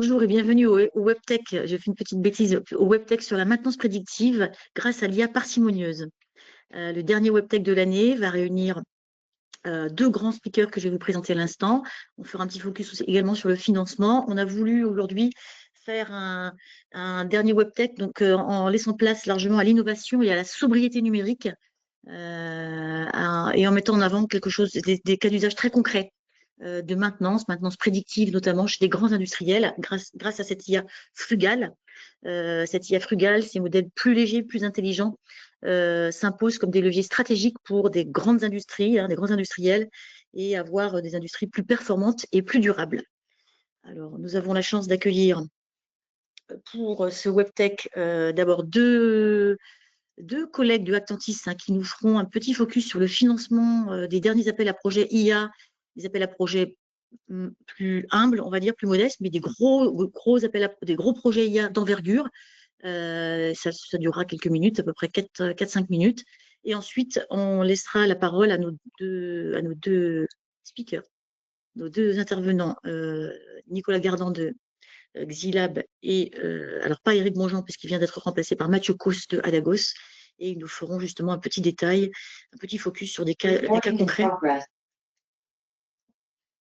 Bonjour et bienvenue au WebTech. J'ai fait une petite bêtise au WebTech sur la maintenance prédictive grâce à l'IA parcimonieuse. Le dernier WebTech de l'année va réunir deux grands speakers que je vais vous présenter à l'instant. On fera un petit focus également sur le financement. On a voulu aujourd'hui faire un dernier WebTech donc, en laissant place largement à l'innovation et à la sobriété numérique et en mettant en avant quelque chose, des cas d'usage très concrets de maintenance prédictive, notamment chez des grands industriels, grâce à cette IA frugale. Cette IA frugale, ces modèles plus légers, plus intelligents, s'imposent comme des leviers stratégiques pour des grandes industries, des grands industriels, et avoir des industries plus performantes et plus durables. Alors, nous avons la chance d'accueillir pour ce WebTech d'abord deux collègues de Actantis qui nous feront un petit focus sur le financement des derniers appels à projets IA, des appels à projets plus humbles, on va dire, plus modestes, mais des gros appels des gros projets IA d'envergure. Ça durera quelques minutes, à peu près 4-5 minutes. Et ensuite, on laissera la parole à nos deux speakers, nos deux intervenants, Nicolas Gardan de Xilab et, alors pas Éric Mongeant, puisqu'il vient d'être remplacé par Mathieu Cos de Adagos. Et ils nous feront justement un petit détail, un petit focus sur des cas concrets.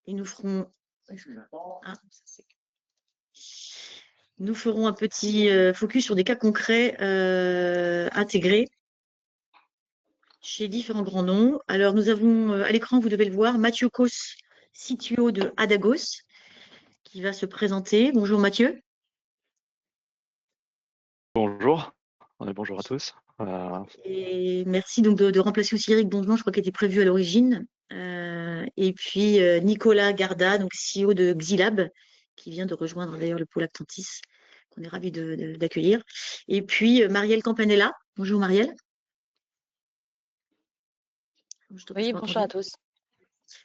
Ils nous feront... Nous ferons un petit focus sur des cas concrets intégrés chez différents grands noms. Alors, nous avons à l'écran, vous devez le voir, Mathieu Cos, CTO de Adagos, qui va se présenter. Bonjour Mathieu. Bonjour, bonjour à tous. Et merci donc de remplacer aussi Éric Bongeant, je crois qu'il était prévu à l'origine. Et puis Nicolas Garda, donc CEO de Xilab, qui vient de rejoindre d'ailleurs le pôle Actantis, qu'on est ravis d'accueillir. Et puis Marielle Campanella. Bonjour Marielle. Oui, bonjour à tous.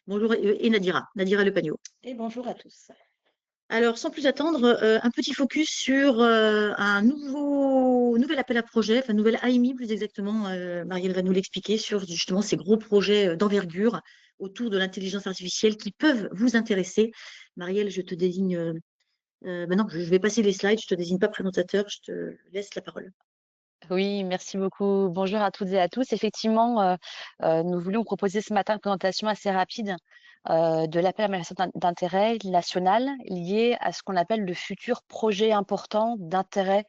Bonjour et Nadira Lepagno. Et bonjour à tous. Alors, sans plus attendre, un petit focus sur un nouvel appel à projet, enfin, nouvelle AMI plus exactement. Marielle va nous l'expliquer sur justement ces gros projets d'envergure autour de l'intelligence artificielle qui peuvent vous intéresser. Marielle, je te désigne. Maintenant, je vais passer les slides, je ne te désigne pas présentateur, je te laisse la parole. Oui, merci beaucoup. Bonjour à toutes et à tous. Effectivement, nous voulions proposer ce matin une présentation assez rapide de l'appel à manifestation d'intérêt national lié à ce qu'on appelle le futur projet important d'intérêt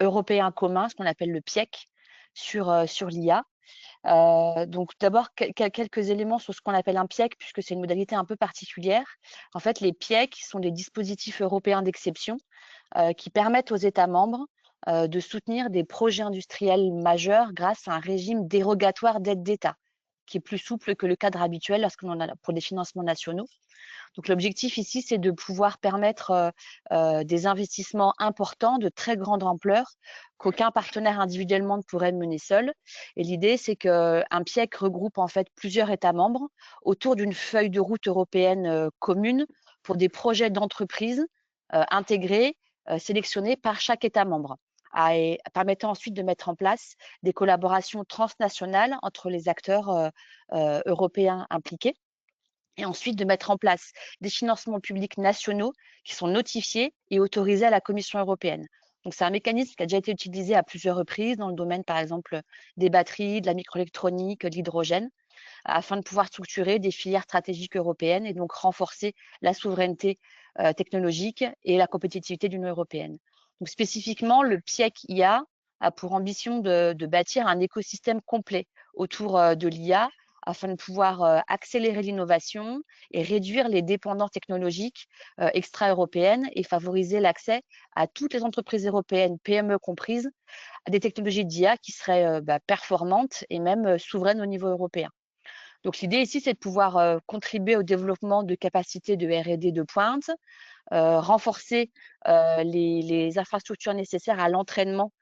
européen commun, ce qu'on appelle le PIEC, sur l'IA. Donc d'abord, quelques éléments sur ce qu'on appelle un PIEC, puisque c'est une modalité un peu particulière. En fait, les PIEC sont des dispositifs européens d'exception qui permettent aux États membres de soutenir des projets industriels majeurs grâce à un régime dérogatoire d'aide d'État, qui est plus souple que le cadre habituel lorsqu'on en a pour des financements nationaux. Donc l'objectif ici, c'est de pouvoir permettre des investissements importants de très grande ampleur qu'aucun partenaire individuellement ne pourrait mener seul. Et l'idée, c'est qu'un PIEC regroupe en fait plusieurs États membres autour d'une feuille de route européenne commune pour des projets d'entreprise intégrés, sélectionnés par chaque État membre, et permettant ensuite de mettre en place des collaborations transnationales entre les acteurs européens impliqués, et ensuite de mettre en place des financements publics nationaux qui sont notifiés et autorisés à la Commission européenne. Donc, c'est un mécanisme qui a déjà été utilisé à plusieurs reprises dans le domaine, par exemple, des batteries, de la microélectronique, de l'hydrogène, afin de pouvoir structurer des filières stratégiques européennes et donc renforcer la souveraineté technologique et la compétitivité de l'Union européenne. Donc, spécifiquement, le PIEC IA a pour ambition de bâtir un écosystème complet autour de l'IA afin de pouvoir accélérer l'innovation et réduire les dépendances technologiques extra-européennes et favoriser l'accès à toutes les entreprises européennes, PME comprises, à des technologies d'IA qui seraient performantes et même souveraines au niveau européen. Donc l'idée ici, c'est de pouvoir contribuer au développement de capacités de R&D de pointe, renforcer les infrastructures nécessaires à l'entraînement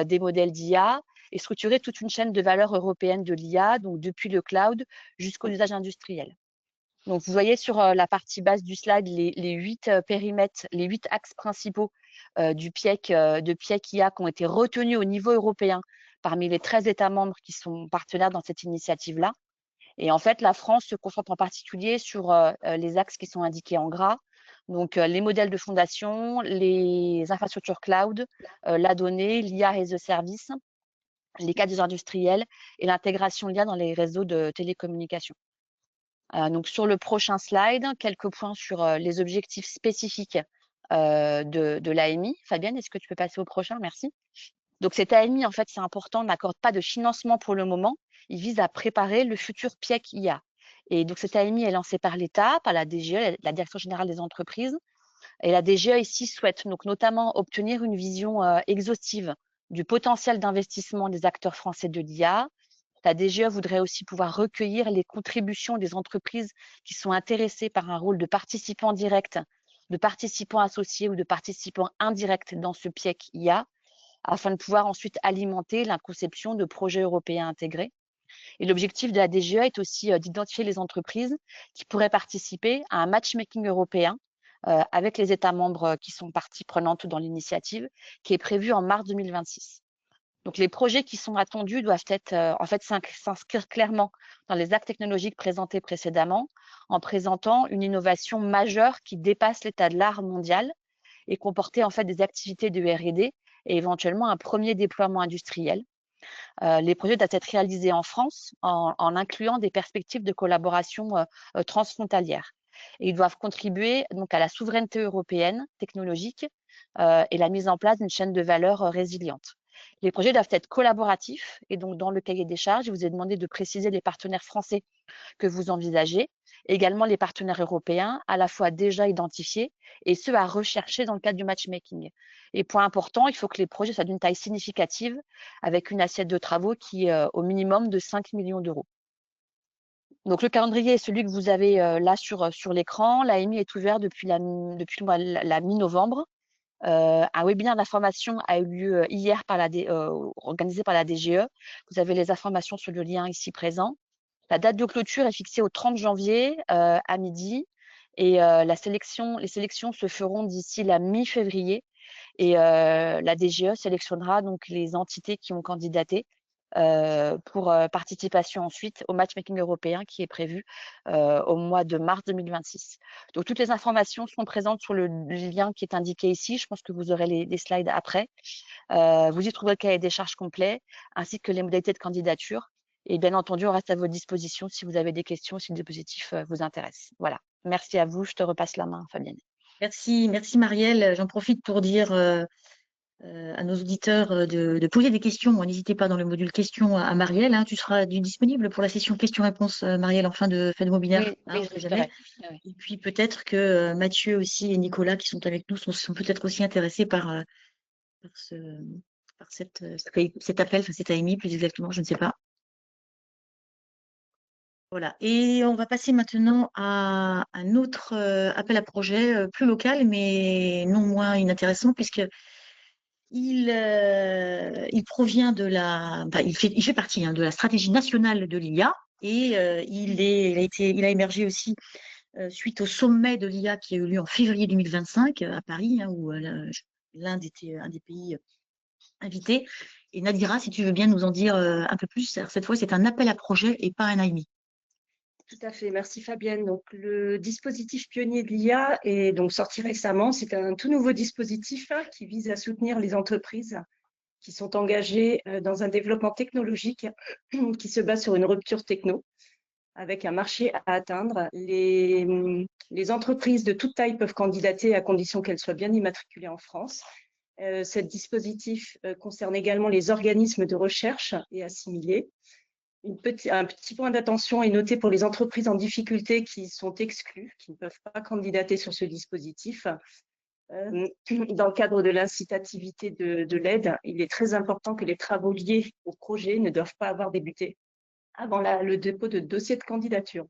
des modèles d'IA et structurer toute une chaîne de valeur européenne de l'IA, donc depuis le cloud jusqu'au usage industriel. Donc, vous voyez sur la partie basse du slide les 8 périmètres, les 8 axes principaux du PIEC, de PIEC IA qui ont été retenus au niveau européen parmi les 13 États membres qui sont partenaires dans cette initiative-là. Et en fait, la France se concentre en particulier sur les axes qui sont indiqués en gras, Donc, les modèles de fondation, les infrastructures cloud, la donnée, l'IA as a service, les cas des industriels et l'intégration l'IA dans les réseaux de télécommunications. Donc, sur le prochain slide, quelques points sur les objectifs spécifiques de l'AMI. Fabienne, est-ce que tu peux passer au prochain? Merci. Donc, cet AMI, en fait, c'est important, n'accorde pas de financement pour le moment. Il vise à préparer le futur PIEC IA. Et donc, cet AMI est lancé par l'État, par la DGE, la Direction générale des entreprises. Et la DGE ici souhaite donc notamment obtenir une vision exhaustive du potentiel d'investissement des acteurs français de l'IA. La DGE voudrait aussi pouvoir recueillir les contributions des entreprises qui sont intéressées par un rôle de participant direct, de participant associé ou de participant indirect dans ce PIEC IA, afin de pouvoir ensuite alimenter la conception de projets européens intégrés. Et l'objectif de la DGE est aussi d'identifier les entreprises qui pourraient participer à un matchmaking européen avec les États membres qui sont partie prenante dans l'initiative, qui est prévue en mars 2026. Donc, les projets qui sont attendus doivent être, en fait, s'inscrire clairement dans les actes technologiques présentés précédemment, en présentant une innovation majeure qui dépasse l'état de l'art mondial et comporter en fait des activités de R&D et éventuellement un premier déploiement industriel. Les projets doivent être réalisés en France en incluant des perspectives de collaboration transfrontalière. Et ils doivent contribuer donc à la souveraineté européenne technologique et la mise en place d'une chaîne de valeur résiliente. Les projets doivent être collaboratifs et donc dans le cahier des charges, je vous ai demandé de préciser les partenaires français que vous envisagez, également les partenaires européens, à la fois déjà identifiés et ceux à rechercher dans le cadre du matchmaking. Et point important, il faut que les projets soient d'une taille significative avec une assiette de travaux qui est au minimum de 5 millions d'euros. Donc, le calendrier est celui que vous avez là sur l'écran. L'AMI est ouvert depuis la mi-novembre. Un webinaire d'information a eu lieu hier organisé par la DGE. Vous avez les informations sur le lien ici présent. La date de clôture est fixée au 30 janvier à midi et les sélections se feront d'ici la mi-février et la DGE sélectionnera donc les entités qui ont candidaté pour participation ensuite au matchmaking européen qui est prévu au mois de mars 2026. Donc, toutes les informations sont présentes sur le lien qui est indiqué ici. Je pense que vous aurez les slides après. Vous y trouverez le cahier des charges complet ainsi que les modalités de candidature. Et bien entendu, on reste à votre disposition si vous avez des questions, si le dispositif vous intéresse. Voilà. Merci à vous. Je te repasse la main, Fabienne. Merci Marielle. J'en profite pour dire à nos auditeurs de poser des questions. Bon, n'hésitez pas dans le module questions à Marielle. Hein. Tu seras disponible pour la session questions-réponses, Marielle, en fin de webinaire. Oui, hein, oui, on sait jamais. Oui. Et puis peut-être que Mathieu aussi et Nicolas qui sont avec nous sont peut-être aussi intéressés par cet appel, enfin cet AMI plus exactement, je ne sais pas. Voilà. Et on va passer maintenant à un autre appel à projet plus local, mais non moins inintéressant, puisque il provient de il fait partie de la stratégie nationale de l'IA et il a émergé aussi suite au sommet de l'IA qui a eu lieu en février 2025 à Paris, où l'Inde était un des pays invités. Et Nadira, si tu veux bien nous en dire un peu plus, cette fois c'est un appel à projet et pas un AMI. Tout à fait, merci Fabienne. Donc, le dispositif pionnier de l'IA est donc sorti récemment. C'est un tout nouveau dispositif qui vise à soutenir les entreprises qui sont engagées dans un développement technologique qui se base sur une rupture techno avec un marché à atteindre. Les entreprises de toute taille peuvent candidater à condition qu'elles soient bien immatriculées en France. Ce dispositif concerne également les organismes de recherche et assimilés. Un petit point d'attention est noté pour les entreprises en difficulté qui sont exclues, qui ne peuvent pas candidater sur ce dispositif. Dans le cadre de l'incitativité de l'aide, il est très important que les travaux liés au projet ne doivent pas avoir débuté avant le dépôt de dossier de candidature.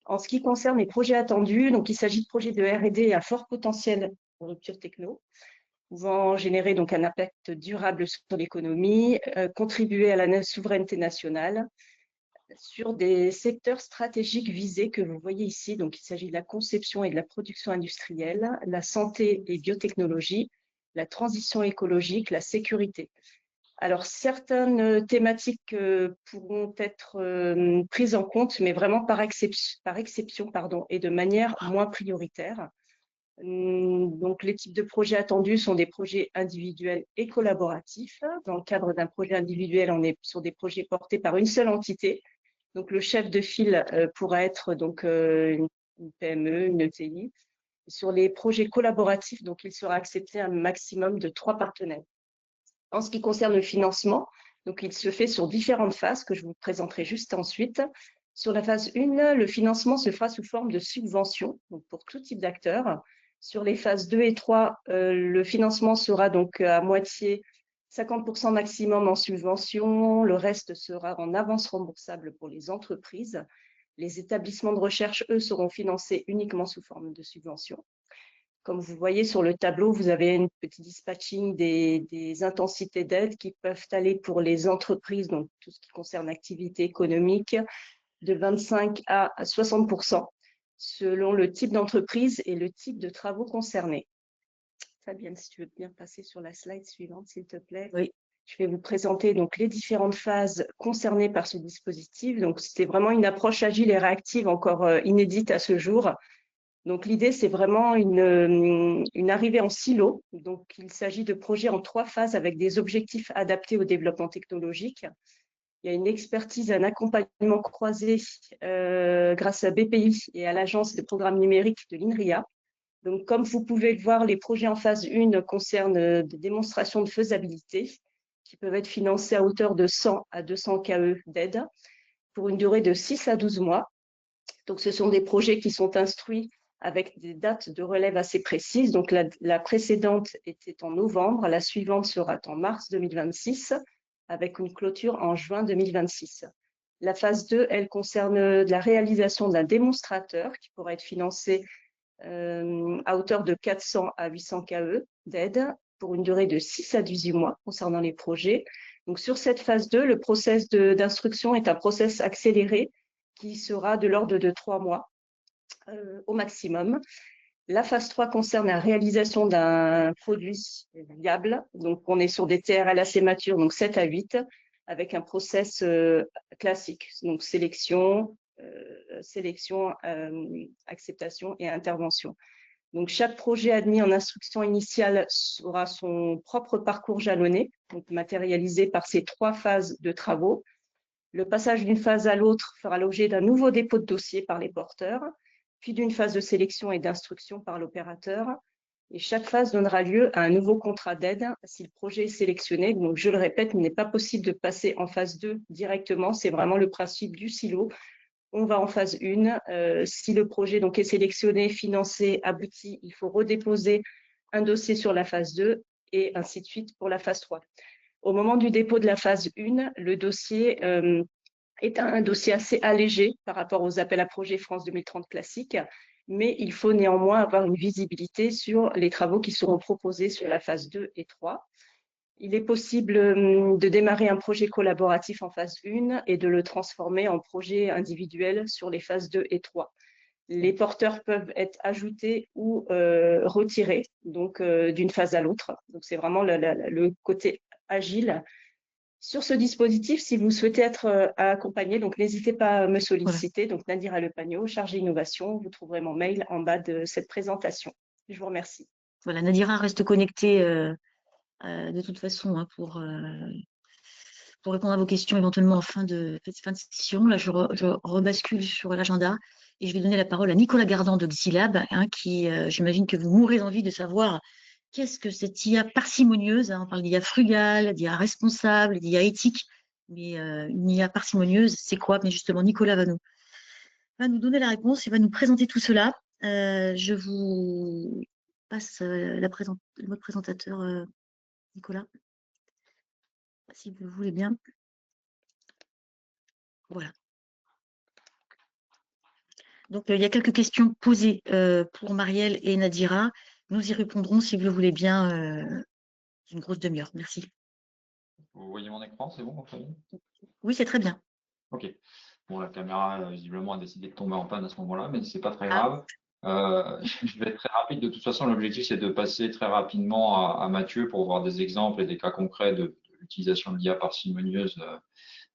En ce qui concerne les projets attendus, donc il s'agit de projets de R&D à fort potentiel de rupture techno, pouvant générer donc un impact durable sur l'économie, contribuer à la souveraineté nationale sur des secteurs stratégiques visés que vous voyez ici. Donc, il s'agit de la conception et de la production industrielle, la santé et biotechnologie, la transition écologique, la sécurité. Alors, certaines thématiques pourront être prises en compte, mais vraiment par exception et de manière moins prioritaire. Donc, les types de projets attendus sont des projets individuels et collaboratifs. Dans le cadre d'un projet individuel, on est sur des projets portés par une seule entité. Donc, le chef de file pourrait être donc, une PME, une ETI. Sur les projets collaboratifs, donc, il sera accepté un maximum de 3 partenaires. En ce qui concerne le financement, donc, il se fait sur différentes phases que je vous présenterai juste ensuite. Sur la phase 1, le financement se fera sous forme de subventions, donc pour tout type d'acteurs. Sur les phases 2 et 3, le financement sera donc à moitié 50% maximum en subvention, le reste sera en avance remboursable pour les entreprises. Les établissements de recherche, eux, seront financés uniquement sous forme de subvention. Comme vous voyez sur le tableau, vous avez un petit dispatching des intensités d'aide qui peuvent aller pour les entreprises, donc tout ce qui concerne l'activité économique, de 25 à 60%, selon le type d'entreprise et le type de travaux concernés. Fabienne, si tu veux bien passer sur la slide suivante, s'il te plaît. Oui. Je vais vous présenter donc les différentes phases concernées par ce dispositif. Donc, c'était vraiment une approche agile et réactive encore inédite à ce jour. Donc, l'idée, c'est vraiment une arrivée en silo. Donc, il s'agit de projets en 3 phases avec des objectifs adaptés au développement technologique. Il y a une expertise, un accompagnement croisé grâce à BPI et à l'Agence des programmes numériques de l'INRIA. Donc, comme vous pouvez le voir, les projets en phase 1 concernent des démonstrations de faisabilité qui peuvent être financées à hauteur de 100 à 200 KE d'aide pour une durée de 6 à 12 mois. Donc, ce sont des projets qui sont instruits avec des dates de relève assez précises. Donc, la précédente était en novembre, la suivante sera en mars 2026, avec une clôture en juin 2026. La phase 2, elle concerne la réalisation d'un démonstrateur qui pourra être financé à hauteur de 400 à 800 KE d'aide pour une durée de 6 à 18 mois concernant les projets. Donc, sur cette phase 2, le process d'instruction est un process accéléré qui sera de l'ordre de 3 mois au maximum. La phase 3 concerne la réalisation d'un produit viable. Donc, on est sur des TRL assez matures, donc 7 à 8, avec un process classique, donc sélection, acceptation et intervention. Donc, chaque projet admis en instruction initiale aura son propre parcours jalonné, donc matérialisé par ces 3 phases de travaux. Le passage d'une phase à l'autre fera l'objet d'un nouveau dépôt de dossier par les porteurs, puis d'une phase de sélection et d'instruction par l'opérateur. Et chaque phase donnera lieu à un nouveau contrat d'aide si le projet est sélectionné. Donc, je le répète, il n'est pas possible de passer en phase 2 directement. C'est vraiment le principe du silo. On va en phase 1. Si le projet donc, est sélectionné, financé, abouti, il faut redéposer un dossier sur la phase 2 et ainsi de suite pour la phase 3. Au moment du dépôt de la phase 1, le dossier est un dossier assez allégé par rapport aux appels à projets France 2030 classiques, mais il faut néanmoins avoir une visibilité sur les travaux qui seront proposés sur la phase 2 et 3. Il est possible de démarrer un projet collaboratif en phase 1 et de le transformer en projet individuel sur les phases 2 et 3. Les porteurs peuvent être ajoutés ou retirés donc d'une phase à l'autre. Donc, c'est vraiment le côté agile. Sur ce dispositif, si vous souhaitez être accompagné, donc n'hésitez pas à me solliciter. Voilà. Donc, Nadira Lepagno, chargée innovation. Vous trouverez mon mail en bas de cette présentation. Je vous remercie. Voilà, Nadira reste connectée de toute façon hein, pour répondre à vos questions éventuellement en fin de session. Là, je rebascule sur l'agenda et je vais donner la parole à Nicolas Gardan de Xilab, hein, qui, j'imagine que vous mourrez d'envie de savoir qu'est-ce que cette IA parcimonieuse, hein, on parle d'IA frugale, d'IA responsable, d'IA éthique, mais une IA parcimonieuse, c'est quoi? Mais justement, Nicolas va nous donner la réponse, il va nous présenter tout cela. Je vous passe le mode présentateur, Nicolas, si vous le voulez bien. Voilà. Donc, il y a quelques questions posées pour Marielle et Nadira. Nous y répondrons, si vous le voulez bien, une grosse demi-heure. Merci. Vous voyez mon écran, c'est bon, Fabienne? Oui, c'est très bien. Ok. Bon, la caméra, visiblement, a décidé de tomber en panne à ce moment-là, mais c'est pas très grave. Je vais être très rapide. De toute façon, l'objectif, c'est de passer très rapidement à Mathieu pour voir des exemples et des cas concrets de l'utilisation de l'IA parcimonieuse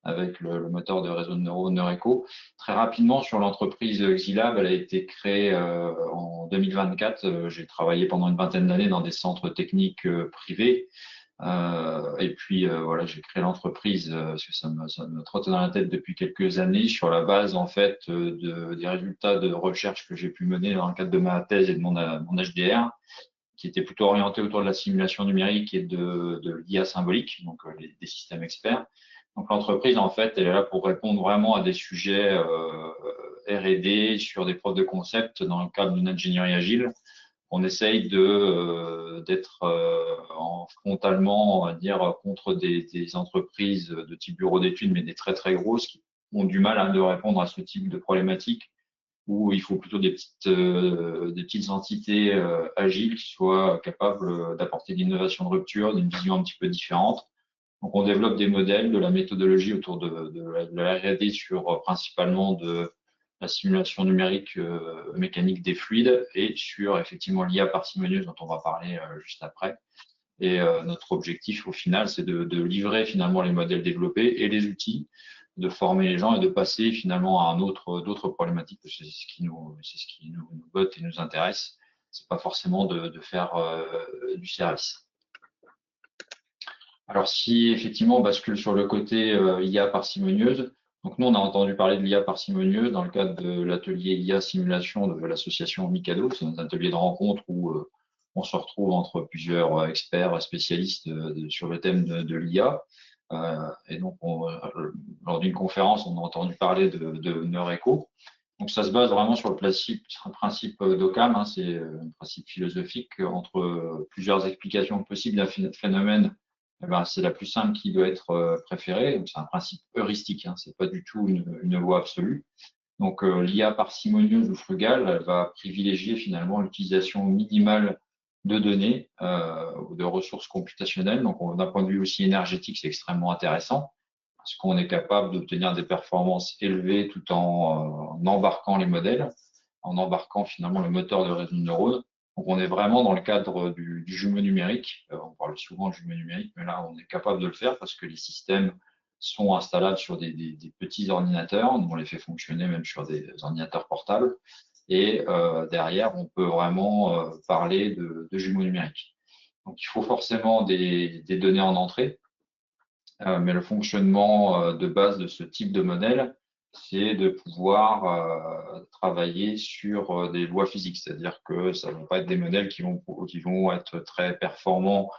avec le moteur de réseau de neurones Neureco. Très rapidement, sur l'entreprise Xilab, elle a été créée en 2024. J'ai travaillé pendant une vingtaine d'années dans des centres techniques privés. Et puis voilà, j'ai créé l'entreprise parce que ça me trottait dans la tête depuis quelques années sur la base en fait des résultats de recherche que j'ai pu mener dans le cadre de ma thèse et de mon HDR, qui était plutôt orienté autour de la simulation numérique et de l'IA symbolique, donc des systèmes experts. Donc l'entreprise en fait, elle est là pour répondre vraiment à des sujets R&D sur des preuves de concept dans le cadre d'une ingénierie agile. On essaye d'être frontalement, on va dire, contre des entreprises de type bureau d'études, mais des très très grosses qui ont du mal à de répondre à ce type de problématiques, où il faut plutôt des petites entités agiles qui soient capables d'apporter de l'innovation de rupture, d'une vision un petit peu différente. Donc on développe des modèles, de la méthodologie autour de la R&D sur principalement de la simulation numérique mécanique des fluides et sur effectivement l'IA parcimonieuse dont on va parler juste après. Et notre objectif au final, c'est de livrer finalement les modèles développés et les outils, de former les gens et de passer finalement à d'autres problématiques, parce que c'est ce qui nous botte et nous intéresse. C'est pas forcément de faire du service. Alors si effectivement on bascule sur le côté IA parcimonieuse, donc nous on a entendu parler de l'IA parcimonieuse dans le cadre de l'atelier IA simulation de l'association Mikado. C'est un atelier de rencontre où on se retrouve entre plusieurs experts spécialistes sur le thème de l'IA. Et donc lors d'une conférence, on a entendu parler de Neureco. Donc ça se base vraiment sur le principe d'Occam, hein, c'est un principe philosophique entre plusieurs explications possibles d'un phénomène. Eh ben, c'est la plus simple qui doit être préférée. C'est un principe heuristique, hein, c'est pas du tout une loi absolue. Donc l'IA parcimonieuse ou frugale, elle va privilégier finalement l'utilisation minimale de données ou de ressources computationnelles. Donc d'un point de vue aussi énergétique, c'est extrêmement intéressant parce qu'on est capable d'obtenir des performances élevées tout en embarquant les modèles, en embarquant finalement le moteur de réseau de neurones. Donc on est vraiment dans le cadre du jumeau numérique. On parle souvent de jumeau numérique, mais là on est capable de le faire parce que les systèmes sont installables sur des petits ordinateurs. On les fait fonctionner même sur des ordinateurs portables. Et derrière, on peut vraiment parler de jumeaux numériques. Donc il faut forcément des données en entrée. Mais le fonctionnement de base de ce type de modèle, c'est de pouvoir travailler sur des lois physiques, c'est-à-dire que ça ne va pas être des modèles qui vont être très performants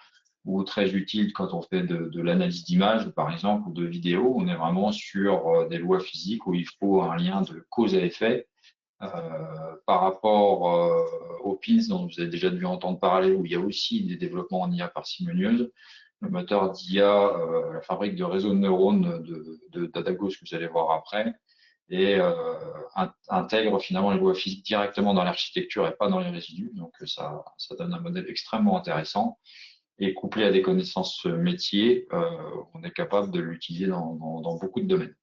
ou très utiles quand on fait de l'analyse d'images, par exemple, ou de vidéos. On est vraiment sur des lois physiques où il faut un lien de cause à effet. Par rapport aux PINs dont vous avez déjà dû entendre parler, où il y a aussi des développements en IA parcimonieuse. Le moteur d'IA, la fabrique de réseaux de neurones de Datagos que vous allez voir après, et intègre finalement les lois physiques directement dans l'architecture et pas dans les résidus. Donc ça donne un modèle extrêmement intéressant. Et couplé à des connaissances métiers, on est capable de l'utiliser dans beaucoup de domaines.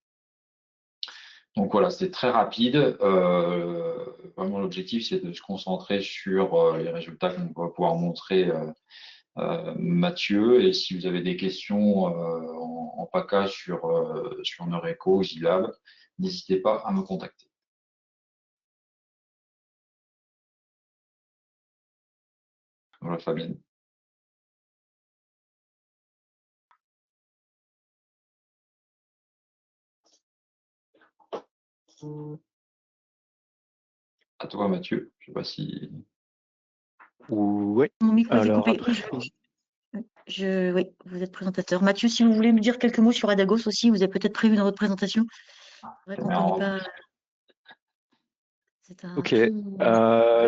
Donc voilà, c'était très rapide. Vraiment, l'objectif, c'est de se concentrer sur les résultats qu'on va pouvoir montrer Mathieu. Et si vous avez des questions en PACA sur Neureco, Xilab, n'hésitez pas à me contacter. Voilà, Fabienne. À toi, Mathieu. Je ne sais pas si. Oui, Mon micro est alors coupé. Oui, vous êtes présentateur. Mathieu, si vous voulez me dire quelques mots sur Adagos aussi, vous avez peut-être prévu dans votre présentation. C'est vrai qu'on ne connaît pas. C'est un ok. tout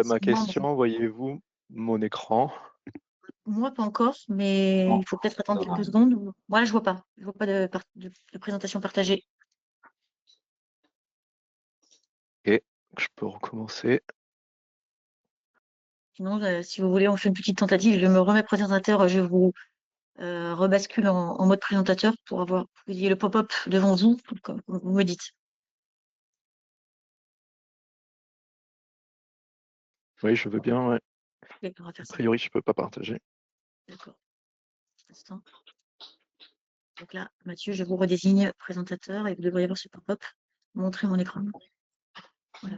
Ma question, voyez-vous mon écran? Moi, pas encore, mais Non, il faut peut-être attendre ça va. quelques secondes. Moi, là, je vois pas. Je vois pas de présentation partagée. Ok, je peux recommencer. Sinon, si vous voulez, on fait une petite tentative. Je me remets présentateur. Je vous rebascule en mode présentateur pour que vous ayez le pop-up devant vous, comme vous me dites. Oui, je veux bien, ouais. Ok, on va faire A ça. priori, je peux pas partager. D'accord. Un instant. Donc là, Mathieu, je vous redésigne présentateur et vous devriez avoir ce pop-up. Montrer mon écran. Voilà.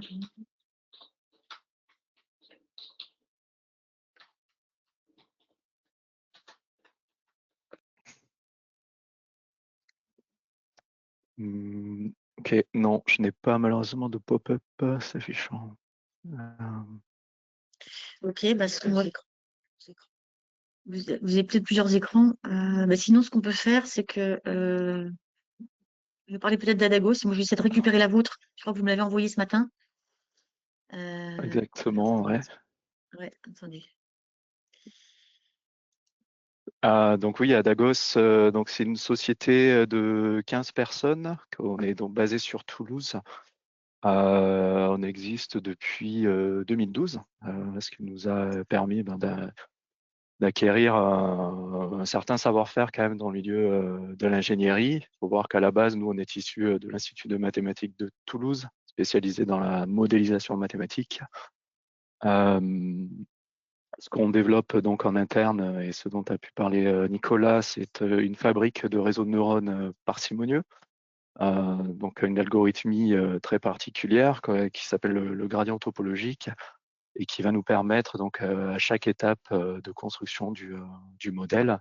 Ok, non, je n'ai pas malheureusement de pop-up s'affichant. Ok, bah, sur mon écran. Vous avez peut-être plusieurs écrans. Sinon, ce qu'on peut faire, c'est que je vais parler peut-être d'Adagos. Moi, je vais essayer de récupérer la vôtre. Je crois que vous me l'avez envoyée ce matin. Exactement, ouais. Ouais, attendez. Donc oui, Adagos, donc c'est une société de 15 personnes. On est donc basé sur Toulouse. On existe depuis 2012, ce qui nous a permis d'acquérir un certain savoir-faire quand même dans le milieu de l'ingénierie. Il faut voir qu'à la base, nous, on est issus de l'Institut de mathématiques de Toulouse, spécialisé dans la modélisation mathématique. Ce qu'on développe donc en interne et ce dont a pu parler Nicolas, c'est une fabrique de réseaux de neurones parcimonieux. Donc une algorithmie très particulière qui s'appelle le gradient topologique et qui va nous permettre donc à chaque étape de construction du modèle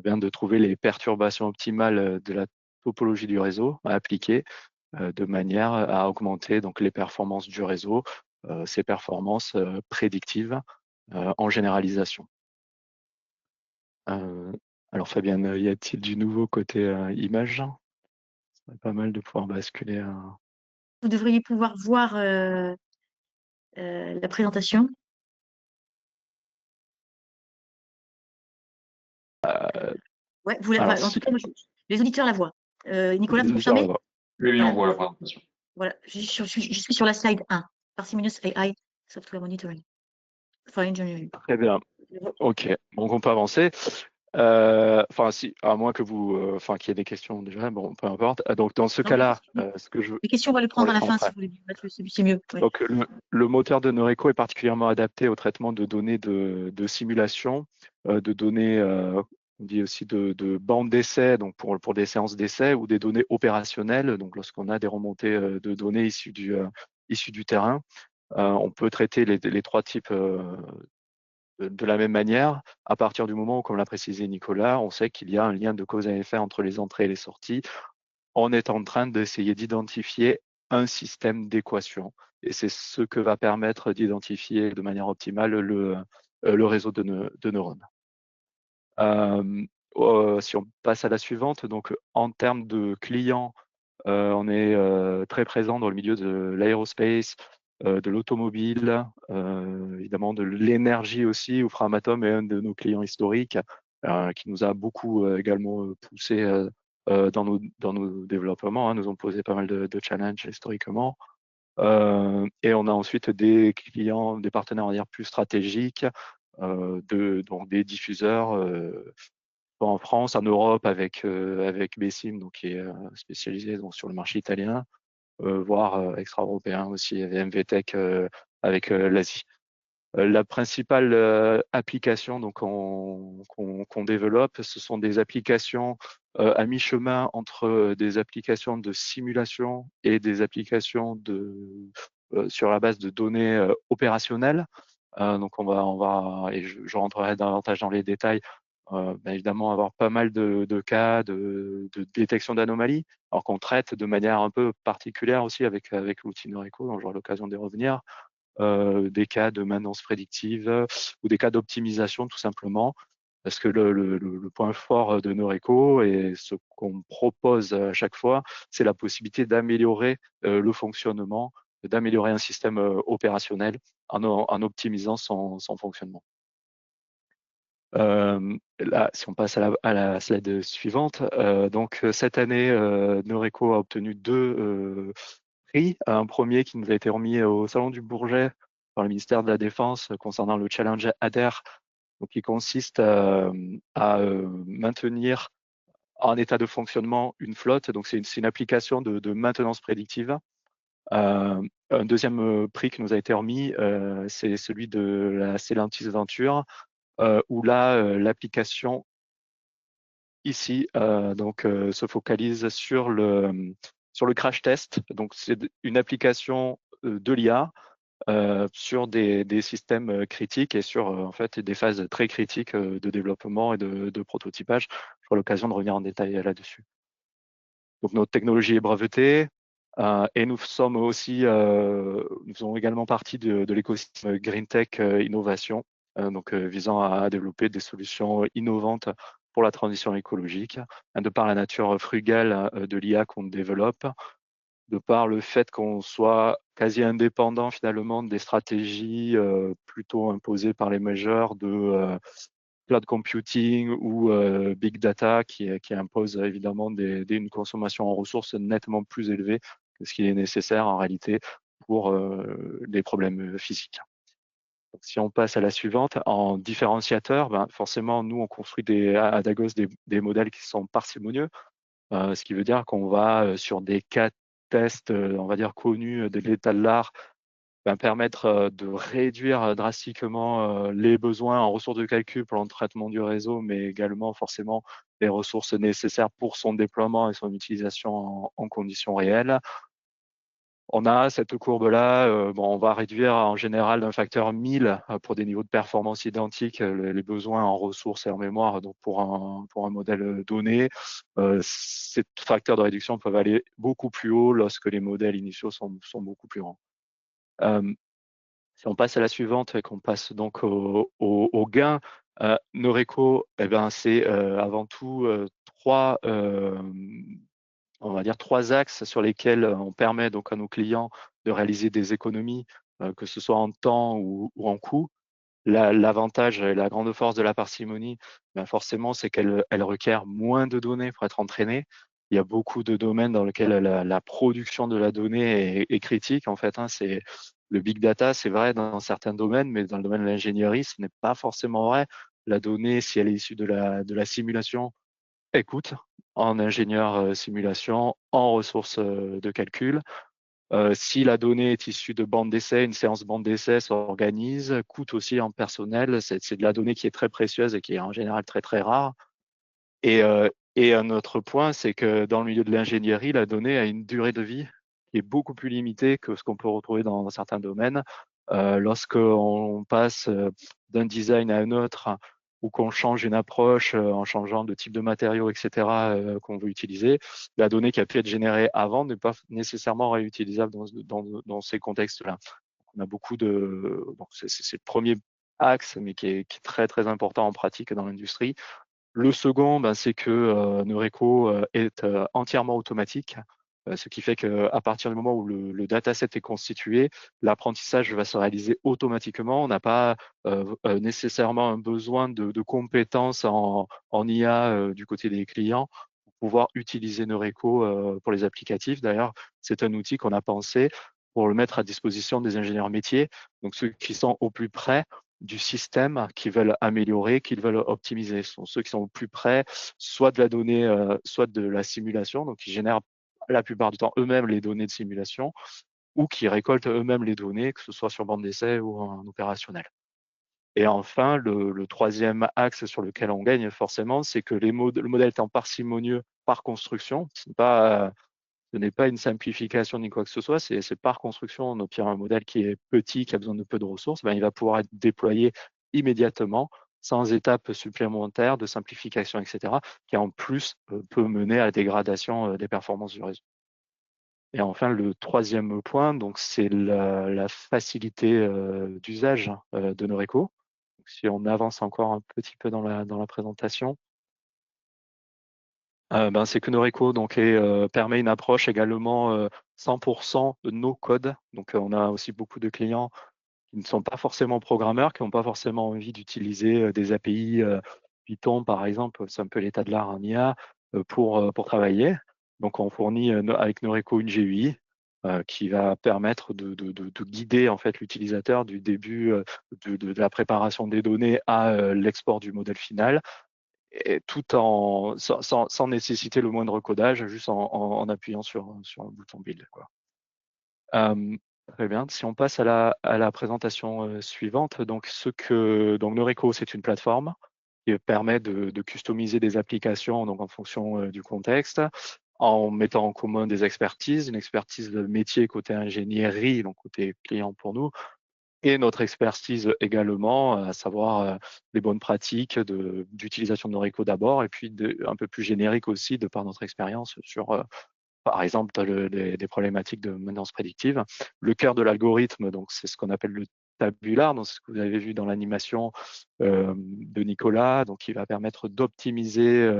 de trouver les perturbations optimales de la topologie du réseau à appliquer de manière à augmenter donc les performances du réseau, ces performances prédictives en généralisation. Alors Fabienne, y a-t-il du nouveau côté image? Ce serait pas mal de pouvoir basculer. Vous devriez pouvoir voir la présentation. Ouais, Alors, en tout cas, les auditeurs la voient. Nicolas, vous confirmez? Oui, on voit la présentation. Voilà, je suis sur la slide 1. Parsimonious AI Software Monitoring for Engineering. très bien. Ok, donc on peut avancer. Enfin, si, à moins que vous, qu'il y ait des questions déjà, bon, peu importe. Donc, dans ce cas-là, ce que je Les questions, on va les prendre ouais, à la fin, après. si vous voulez. C'est mieux. Ouais. Donc, le moteur de Noreco est particulièrement adapté au traitement de données de simulation, de données, on dit aussi de bandes d'essai, donc pour des séances d'essai, ou des données opérationnelles, donc lorsqu'on a des remontées de données issues du terrain. On peut traiter les trois types de la même manière, à partir du moment où, comme l'a précisé Nicolas, on sait qu'il y a un lien de cause à effet entre les entrées et les sorties. On est en train d'essayer d'identifier un système d'équation. Et c'est ce que va permettre d'identifier de manière optimale le réseau de neurones. Si on passe à la suivante, donc en termes de clients, on est très présent dans le milieu de l'aérospace, de l'automobile, évidemment de l'énergie aussi, où Framatome est un de nos clients historiques, qui nous a beaucoup également poussé dans nos développements, nous ont posé pas mal de challenges historiquement. Et on a ensuite des clients, des partenaires, on va dire, plus stratégiques, donc des diffuseurs en France, en Europe avec Bessim, donc qui est spécialisé donc sur le marché italien, voire extra-européen aussi, MVTech avec l'Asie. La principale application donc qu'on développe, ce sont des applications à mi-chemin entre des applications de simulation et des applications sur la base de données opérationnelles. Donc on va et je rentrerai davantage dans les détails. Évidemment avoir pas mal de cas de détection d'anomalies, alors qu'on traite de manière un peu particulière aussi avec l'outil Noreco, dont j'aurai l'occasion d'y revenir. Des cas de maintenance prédictive ou des cas d'optimisation tout simplement, parce que le point fort de Noreco et ce qu'on propose à chaque fois, c'est la possibilité d'améliorer le fonctionnement, d'améliorer un système opérationnel en optimisant son fonctionnement. Là, si on passe à la slide suivante, donc cette année, Noreco a obtenu 2 prix. Un premier qui nous a été remis au Salon du Bourget par le ministère de la Défense concernant le challenge ADER, donc qui consiste à maintenir en état de fonctionnement une flotte. Donc c'est une application de maintenance prédictive. Un deuxième prix qui nous a été remis, c'est celui de la Stellantis Venture, où là, l'application ici se focalise sur le crash test. Donc, c'est une application de l'IA sur des systèmes critiques et sur en fait des phases très critiques de développement et de prototypage. J'aurai l'occasion de revenir en détail là-dessus. Donc, notre technologie est brevetée et nous sommes aussi, nous faisons également partie de l'écosystème Green Tech Innovation, visant à développer des solutions innovantes pour la transition écologique, de par la nature frugale de l'IA qu'on développe, de par le fait qu'on soit quasi indépendant finalement des stratégies plutôt imposées par les majors de cloud computing ou big data qui impose évidemment une consommation en ressources nettement plus élevée que ce qui est nécessaire en réalité pour des problèmes physiques. Donc, si on passe à la suivante, en différenciateur, forcément, nous, on construit à Dagos des modèles qui sont parcimonieux, ce qui veut dire qu'on va sur des cas tests, on va dire connus de l'état de l'art, permettre de réduire drastiquement les besoins en ressources de calcul pour le traitement du réseau, mais également forcément les ressources nécessaires pour son déploiement et son utilisation en conditions réelles. On a cette courbe-là, on va réduire en général d'un facteur 1000 pour des niveaux de performance identiques les besoins en ressources et en mémoire. Donc pour un modèle donné, ces facteurs de réduction peuvent aller beaucoup plus haut lorsque les modèles initiaux sont beaucoup plus grands. Si on passe à la suivante et qu'on passe donc au gain, Noreco, c'est avant tout on va dire trois axes sur lesquels on permet donc à nos clients de réaliser des économies, que ce soit en temps ou en coût. L'avantage et la grande force de la parcimonie, forcément, c'est qu'elle requiert moins de données pour être entraînée. Il y a beaucoup de domaines dans lesquels la production de la donnée est critique. En fait, c'est le big data, c'est vrai dans certains domaines, mais dans le domaine de l'ingénierie, ce n'est pas forcément vrai. La donnée, si elle est issue de la simulation, elle coûte en ingénieur simulation, en ressources de calcul. Si la donnée est issue de bande d'essai, une séance bande d'essai s'organise, coûte aussi en personnel. C'est de la donnée qui est très précieuse et qui est en général très très rare. Et un autre point, c'est que dans le milieu de l'ingénierie, la donnée a une durée de vie qui est beaucoup plus limitée que ce qu'on peut retrouver dans certains domaines. Lorsqu'on passe d'un design à un autre ou qu'on change une approche en changeant de type de matériaux, etc., qu'on veut utiliser, la donnée qui a pu être générée avant n'est pas nécessairement réutilisable dans ces contextes-là. On a beaucoup de... c'est le premier axe, mais qui est très, très important en pratique dans l'industrie. Le second, c'est que Noreco est entièrement automatique, ce qui fait qu'à partir du moment où le dataset est constitué, l'apprentissage va se réaliser automatiquement. On n'a pas nécessairement un besoin de compétences en IA du côté des clients pour pouvoir utiliser Noreco pour les applicatifs. D'ailleurs, c'est un outil qu'on a pensé pour le mettre à disposition des ingénieurs métiers, donc ceux qui sont au plus près du système, qui veulent améliorer, qu'ils veulent optimiser. Ce sont ceux qui sont au plus près, soit de la donnée, soit de la simulation, donc qui génèrent la plupart du temps eux-mêmes les données de simulation, ou qui récoltent eux-mêmes les données, que ce soit sur bande d'essai ou en opérationnel. Et enfin, le troisième axe sur lequel on gagne forcément, c'est que le modèle étant parcimonieux par construction, ce n'est pas une simplification ni quoi que ce soit, c'est par construction. On obtient un modèle qui est petit, qui a besoin de peu de ressources, il va pouvoir être déployé immédiatement, sans étape supplémentaire de simplification, etc., qui en plus peut mener à la dégradation des performances du réseau. Et enfin, le troisième point, donc c'est la facilité d'usage de Noreco. Donc, si on avance encore un petit peu dans la présentation, c'est que Noreco permet une approche également 100% de no code. Donc on a aussi beaucoup de clients qui ne sont pas forcément programmeurs, qui n'ont pas forcément envie d'utiliser des API Python par exemple, c'est un peu l'état de l'art en IA pour travailler. Donc on fournit avec Noreco une GUI qui va permettre de guider en fait l'utilisateur du début de la préparation des données à l'export du modèle final, et tout sans nécessiter le moindre codage, juste en appuyant sur le bouton build, quoi. Très bien. Si on passe à la présentation suivante, donc Noreco, c'est une plateforme qui permet de customiser des applications donc en fonction du contexte, en mettant en commun des expertises, une expertise de métier côté ingénierie, donc côté client pour nous, et notre expertise également, à savoir les bonnes pratiques d'utilisation de Noreco d'abord, et puis un peu plus générique aussi de par notre expérience sur, par exemple, des problématiques de maintenance prédictive. Le cœur de l'algorithme, donc c'est ce qu'on appelle le tabular, donc ce que vous avez vu dans l'animation de Nicolas, donc qui va permettre d'optimiser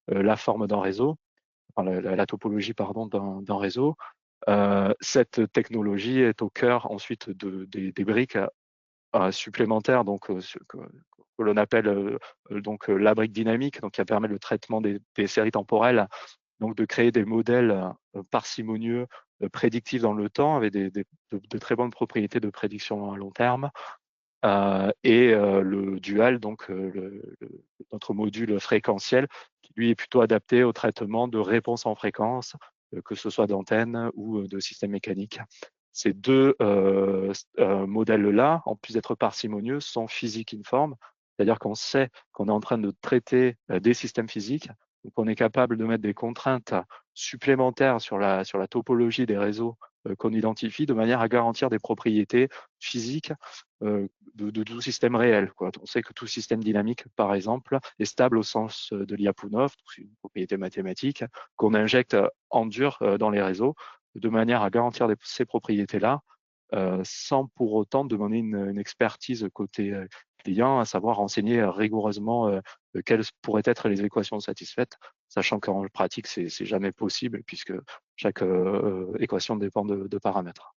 la forme d'un réseau, enfin, la topologie pardon d'un réseau. Cette technologie est au cœur ensuite des briques supplémentaires donc que l'on appelle donc la brique dynamique, donc qui permet le traitement des séries temporelles, donc de créer des modèles parcimonieux, prédictifs dans le temps, avec de très bonnes propriétés de prédiction à long terme. Et le dual, donc notre module fréquentiel, qui lui est plutôt adapté au traitement de réponses en fréquence, que ce soit d'antennes ou de systèmes mécaniques. Ces deux modèles-là, en plus d'être parcimonieux, sont physiques informes, c'est-à-dire qu'on sait qu'on est en train de traiter des systèmes physiques, donc on est capable de mettre des contraintes supplémentaires sur la topologie des réseaux qu'on identifie, de manière à garantir des propriétés physiques de tout système réel, quoi. On sait que tout système dynamique, par exemple, est stable au sens de Lyapunov, c'est une propriété mathématique qu'on injecte en dur dans les réseaux, de manière à garantir ces propriétés-là, sans pour autant demander une expertise côté client, à savoir renseigner rigoureusement quelles pourraient être les équations satisfaites, sachant qu'en pratique, c'est jamais possible, puisque chaque équation dépend de paramètres.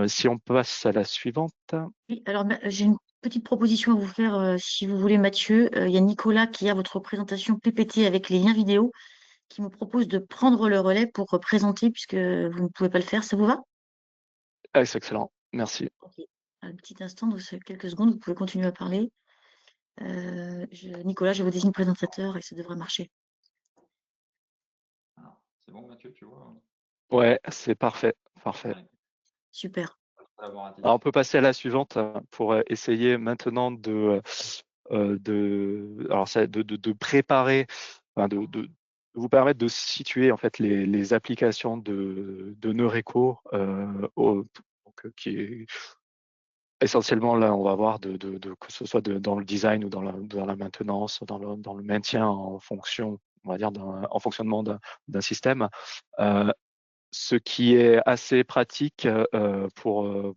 Si on passe à la suivante. Oui, alors j'ai une petite proposition à vous faire, si vous voulez, Mathieu. Il y a Nicolas qui a votre présentation PPT avec les liens vidéo, qui me propose de prendre le relais pour présenter, puisque vous ne pouvez pas le faire. Ça vous va? Ah, c'est excellent, merci. Ok. Un petit instant, quelques secondes, vous pouvez continuer à parler. Nicolas, je vous désigne présentateur et ça devrait marcher. C'est bon, Mathieu, tu vois? Ouais, c'est parfait, parfait. Ouais. Super. Alors, on peut passer à la suivante pour essayer maintenant de préparer, enfin de vous permettre de situer en fait les applications de Noreco, donc, qui est essentiellement là, on va voir que ce soit dans le design ou dans la maintenance, dans le maintien en fonction, on va dire, en fonctionnement d'un système. Ce qui est assez pratique pour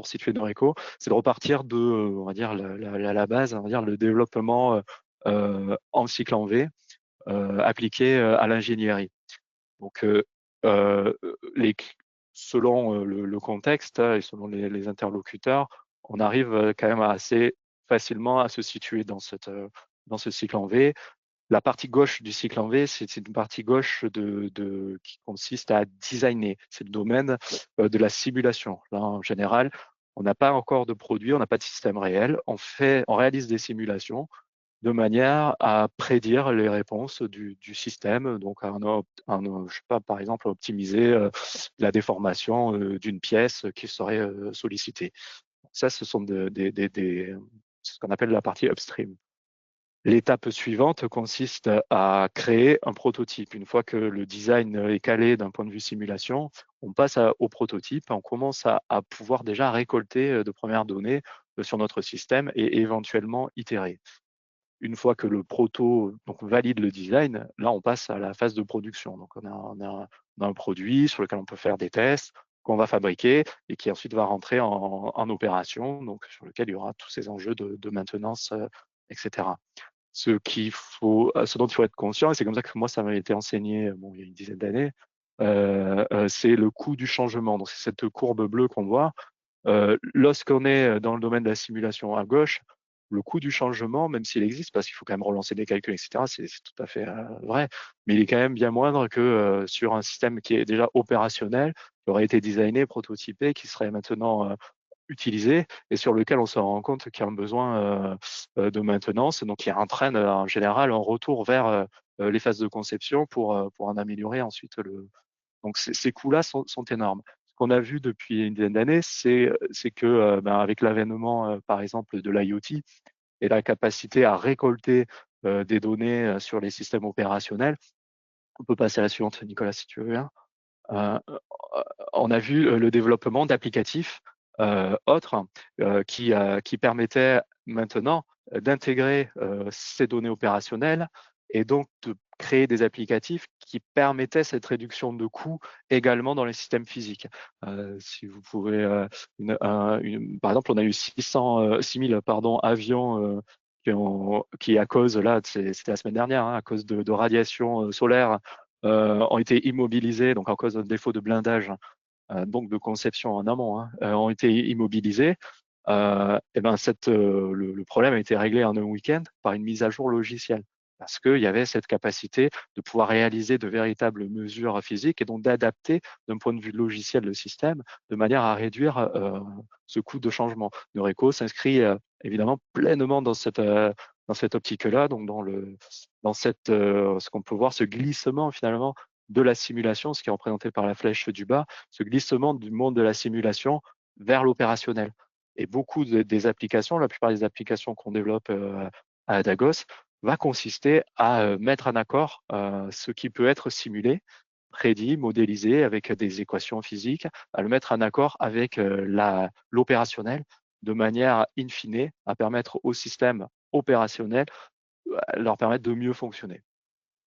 situer Noreco, c'est de repartir de, on va dire, la base, on va dire le développement en cycle en V appliqué à l'ingénierie. Donc, selon le contexte et selon les interlocuteurs, on arrive quand même assez facilement à se situer dans ce cycle en V. La partie gauche du cycle en V, c'est une partie gauche qui consiste à designer. C'est le domaine de la simulation. Là, en général, on n'a pas encore de produit, on n'a pas de système réel. On réalise des simulations de manière à prédire les réponses du système. Donc, je sais pas, par exemple, optimiser la déformation d'une pièce qui serait sollicitée. Ça, ce sont ce qu'on appelle la partie upstream. L'étape suivante consiste à créer un prototype. Une fois que le design est calé d'un point de vue simulation, on passe au prototype, on commence à pouvoir déjà récolter de premières données sur notre système et éventuellement itérer. Une fois que le proto valide le design, là on passe à la phase de production. Donc on a un produit sur lequel on peut faire des tests, qu'on va fabriquer et qui ensuite va rentrer en opération, donc sur lequel il y aura tous ces enjeux de maintenance, etc. Ce dont il faut être conscient, et c'est comme ça que moi ça m'a été enseigné il y a une dizaine d'années, c'est le coût du changement. Donc c'est cette courbe bleue qu'on voit. Lorsqu'on est dans le domaine de la simulation à gauche, le coût du changement, même s'il existe, parce qu'il faut quand même relancer des calculs, etc., c'est tout à fait vrai, mais il est quand même bien moindre que sur un système qui est déjà opérationnel, qui aurait été designé, prototypé, qui serait maintenant utilisé et sur lequel on se rend compte qu'il y a un besoin de maintenance. Donc, il entraîne en général un retour vers les phases de conception pour en améliorer ensuite Donc, ces coûts-là sont énormes. Ce qu'on a vu depuis une dizaine d'années, c'est que avec l'avènement, par exemple, de l'IoT, et la capacité à récolter des données sur les systèmes opérationnels. On peut passer à la suivante, Nicolas, si tu veux bien. On a vu le développement d'applicatifs autres qui permettaient maintenant d'intégrer ces données opérationnelles et donc de créer des applicatifs qui permettaient cette réduction de coûts également dans les systèmes physiques. Si vous pouvez, par exemple, on a eu 6000 avions qui, à cause, là, c'était la semaine dernière, hein, à cause de radiation solaire, ont été immobilisés, donc en cause d'un défaut de blindage, donc de conception en amont, hein, ont été immobilisés. Et ben le problème a été réglé en un week-end par une mise à jour logicielle, parce qu'il y avait cette capacité de pouvoir réaliser de véritables mesures physiques et donc d'adapter d'un point de vue logiciel le système de manière à réduire ce coût de changement. Noreco s'inscrit évidemment pleinement dans cette optique-là, donc dans ce qu'on peut voir, ce glissement finalement de la simulation, ce qui est représenté par la flèche du bas, ce glissement du monde de la simulation vers l'opérationnel. Et beaucoup des applications, la plupart des applications qu'on développe à Adagos, va consister à mettre en accord ce qui peut être simulé, prédit, modélisé avec des équations physiques, à le mettre en accord avec l'opérationnel, de manière in fine à permettre au système opérationnel, leur permettre de mieux fonctionner.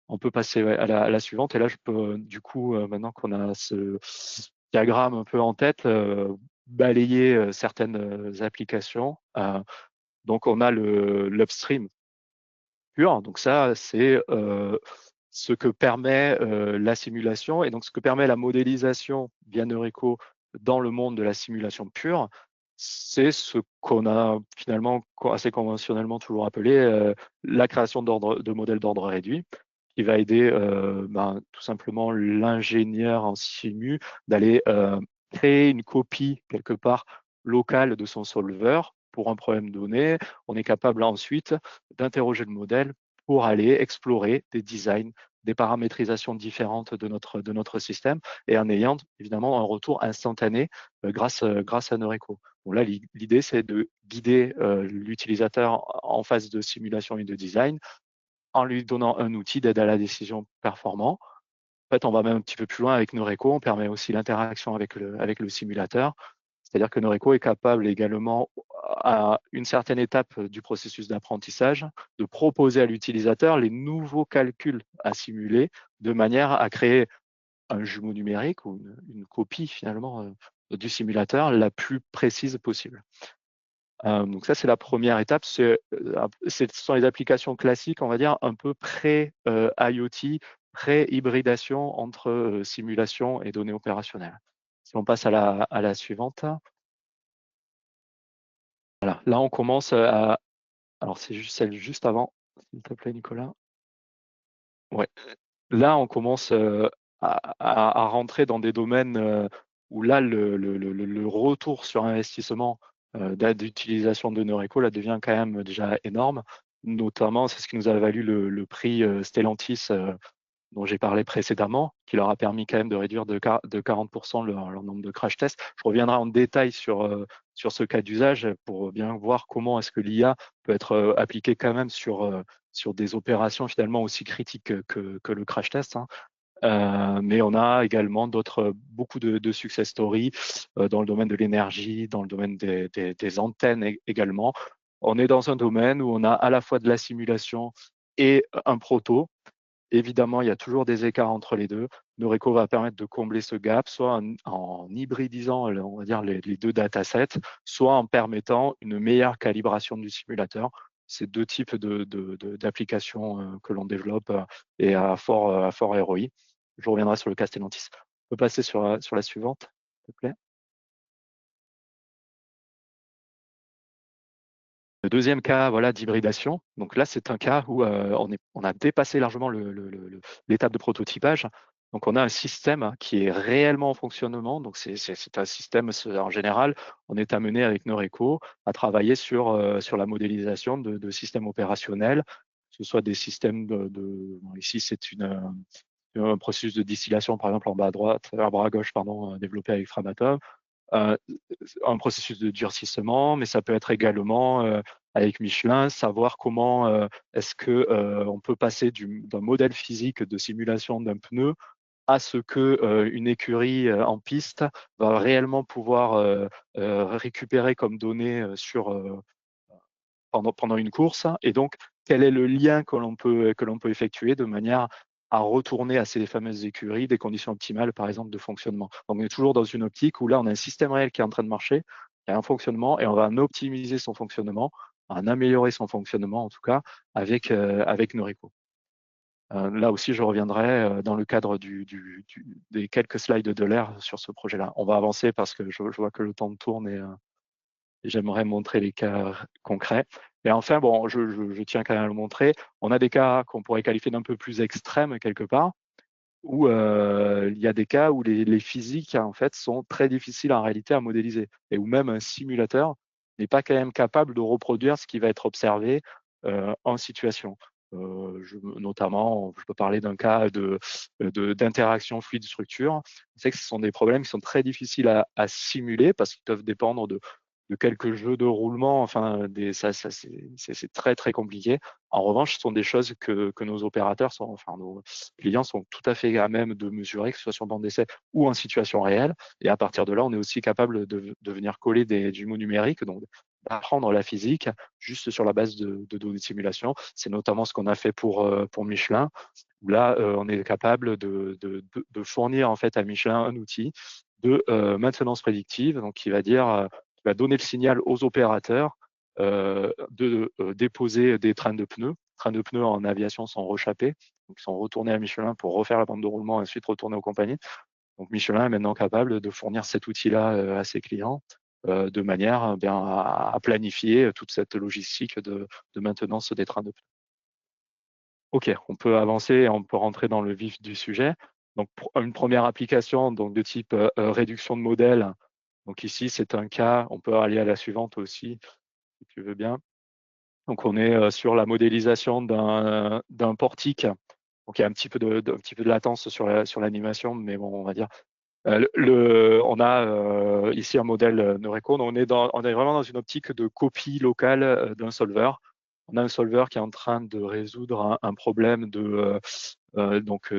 On peut passer à la suivante. Et là, je peux, du coup, maintenant qu'on a ce diagramme un peu en tête, balayer certaines applications. Donc, on a l'upstream pur. Donc, ça, c'est ce que permet la simulation et donc ce que permet la modélisation via Noreco dans le monde de la simulation pure. C'est ce qu'on a finalement assez conventionnellement toujours appelé la création de modèles d'ordre réduit, qui va aider tout simplement l'ingénieur en simu d'aller créer une copie quelque part locale de son solver pour un problème donné. On est capable ensuite d'interroger le modèle pour aller explorer des designs, des paramétrisations différentes de notre système et en ayant évidemment un retour instantané grâce à Noreco. Bon, là, l'idée, c'est de guider l'utilisateur en phase de simulation et de design en lui donnant un outil d'aide à la décision performant. En fait, on va même un petit peu plus loin avec Noreco, on permet aussi l'interaction avec le simulateur. C'est-à-dire que Noreco est capable également, à une certaine étape du processus d'apprentissage, de proposer à l'utilisateur les nouveaux calculs à simuler de manière à créer un jumeau numérique ou une copie finalement du simulateur la plus précise possible. Donc ça, c'est la première étape. Ce sont les applications classiques, on va dire, un peu pré-IoT, pré-hybridation entre simulation et données opérationnelles. Si on passe à la suivante. Voilà, là, on commence à... Alors, c'est juste celle juste avant, s'il te plaît, Nicolas. Ouais. Là, on commence à rentrer dans des domaines où là, le retour sur investissement d'utilisation de Noreco là, devient quand même déjà énorme. Notamment, c'est ce qui nous a valu le prix Stellantis dont j'ai parlé précédemment, qui leur a permis quand même de réduire de 40% leur nombre de crash tests. Je reviendrai en détail sur ce cas d'usage pour bien voir comment est-ce que l'IA peut être appliquée quand même sur des opérations finalement aussi critiques que le crash test. Hein. Mais on a également beaucoup de success stories dans le domaine de l'énergie, dans le domaine des antennes également. On est dans un domaine où on a à la fois de la simulation et un proto. Évidemment, il y a toujours des écarts entre les deux. Noreco va permettre de combler ce gap, soit en hybridisant, on va dire, les deux datasets, soit en permettant une meilleure calibration du simulateur. C'est deux types d'applications que l'on développe et à fort ROI. Je reviendrai sur le cas Stellantis. On peut passer sur la suivante, s'il te plaît. Le deuxième cas voilà, d'hybridation, donc là, c'est un cas où on a dépassé largement l'étape de prototypage. Donc, on a un système qui est réellement en fonctionnement. Donc, c'est un système, en général, on est amené avec Noreco à travailler sur la modélisation de systèmes opérationnels, que ce soit des systèmes ici, c'est un processus de distillation, par exemple, en bas à droite, en bas à gauche, pardon, développé avec Framatome. un processus de durcissement, mais ça peut être également avec Michelin, savoir comment est-ce que on peut passer d'un modèle physique de simulation d'un pneu à ce que une écurie en piste va réellement pouvoir récupérer comme données pendant une course. Et donc, quel est le lien que l'on peut effectuer de manière à retourner à ces fameuses écuries des conditions optimales, par exemple, de fonctionnement. Donc, on est toujours dans une optique où là, on a un système réel qui est en train de marcher, il y a un fonctionnement et on va en optimiser son fonctionnement, en améliorer son fonctionnement, en tout cas, avec Noreco. Là aussi, je reviendrai dans le cadre des quelques slides de l'air sur ce projet-là. On va avancer parce que je vois que le temps tourne et j'aimerais montrer les cas concrets. Et enfin, bon, je tiens quand même à le montrer, on a des cas qu'on pourrait qualifier d'un peu plus extrêmes quelque part, où il y a des cas où les physiques en fait sont très difficiles en réalité à modéliser et où même un simulateur n'est pas quand même capable de reproduire ce qui va être observé en situation. Notamment, je peux parler d'un cas d'interaction fluide-structure. Je sais que ce sont des problèmes qui sont très difficiles à simuler parce qu'ils peuvent dépendre de quelques jeux de roulement. Enfin, c'est très très compliqué. En revanche, ce sont des choses que nos opérateurs nos clients sont tout à fait à même de mesurer, que ce soit sur bande d'essai ou en situation réelle. Et à partir de là, on est aussi capable de venir coller des jumeaux numériques, donc d'apprendre la physique juste sur la base de données de simulation. C'est notamment ce qu'on a fait pour Michelin, où là, on est capable de fournir en fait à Michelin un outil de maintenance prédictive, donc qui va va donner le signal aux opérateurs de déposer des trains de pneus. Trains de pneus en aviation sont rechappés, donc ils sont retournés à Michelin pour refaire la bande de roulement et ensuite retourner aux compagnies. Donc Michelin est maintenant capable de fournir cet outil-là à ses clients de manière à planifier toute cette logistique de maintenance des trains de pneus. Ok, on peut avancer et on peut rentrer dans le vif du sujet. Donc une première application donc, de type réduction de modèle. Donc ici, c'est un cas, on peut aller à la suivante aussi, si tu veux bien. Donc on est sur la modélisation d'un portique. Donc il y a un petit peu de latence sur l'animation, mais bon, on va dire. On a ici un modèle Noreco. On est vraiment dans une optique de copie locale d'un solver. On a un solver qui est en train de résoudre un problème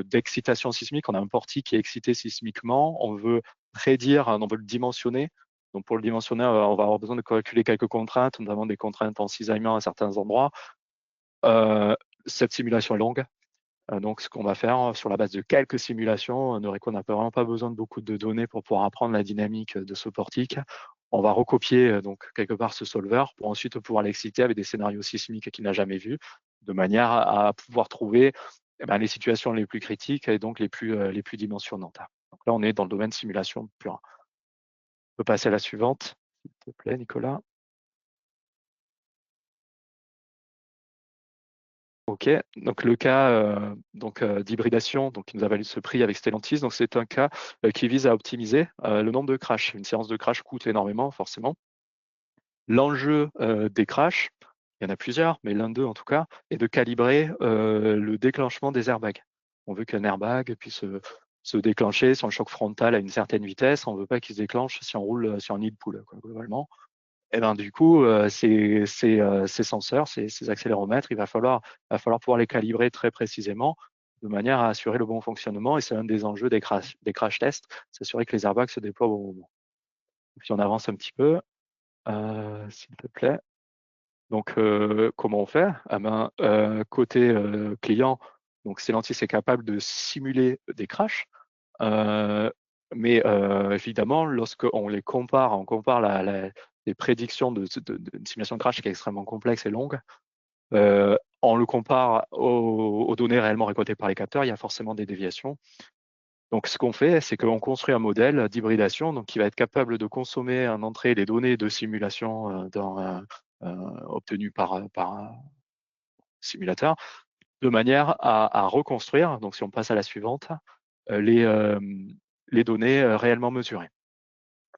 d'excitation sismique. On a un portique qui est excité sismiquement. On veut prédire, on veut le dimensionner. Donc pour le dimensionner, on va avoir besoin de calculer quelques contraintes, notamment des contraintes en cisaillement à certains endroits. Cette simulation est longue. Donc ce qu'on va faire sur la base de quelques simulations, Noreco n'a vraiment pas besoin de beaucoup de données pour pouvoir apprendre la dynamique de ce portique. On va recopier donc quelque part ce solver pour ensuite pouvoir l'exciter avec des scénarios sismiques qu'il n'a jamais vus, de manière à pouvoir trouver les situations les plus critiques et donc les plus dimensionnantes. Donc là, on est dans le domaine simulation pure. On peut passer à la suivante, s'il te plaît, Nicolas. Ok, donc le cas d'hybridation, donc qui nous a valu ce prix avec Stellantis, donc c'est un cas qui vise à optimiser le nombre de crashs. Une séance de crash coûte énormément, forcément. L'enjeu des crashs, il y en a plusieurs, mais l'un d'eux en tout cas, est de calibrer le déclenchement des airbags. On veut qu'un airbag puisse se déclencher si on le choc frontal à une certaine vitesse. On ne veut pas qu'il se déclenche si on roule sur un nid de poule, globalement. Et ben du coup, ces senseurs, ces accéléromètres, il va falloir pouvoir les calibrer très précisément de manière à assurer le bon fonctionnement. Et c'est un des enjeux des crash tests, s'assurer que les airbags se déploient au bon moment. Si on avance un petit peu, s'il te plaît. Donc, comment on fait? Côté client, donc Stellantis est capable de simuler des crashs, mais évidemment, lorsqu'on les compare, les prédictions d'une simulation de crash qui est extrêmement complexe et longue, on le compare aux données réellement récoltées par les capteurs, il y a forcément des déviations. Donc, ce qu'on fait, c'est qu'on construit un modèle d'hybridation qui va être capable de consommer en entrée les données de simulation obtenues par un simulateur, de manière à reconstruire, donc si on passe à la suivante, les données réellement mesurées.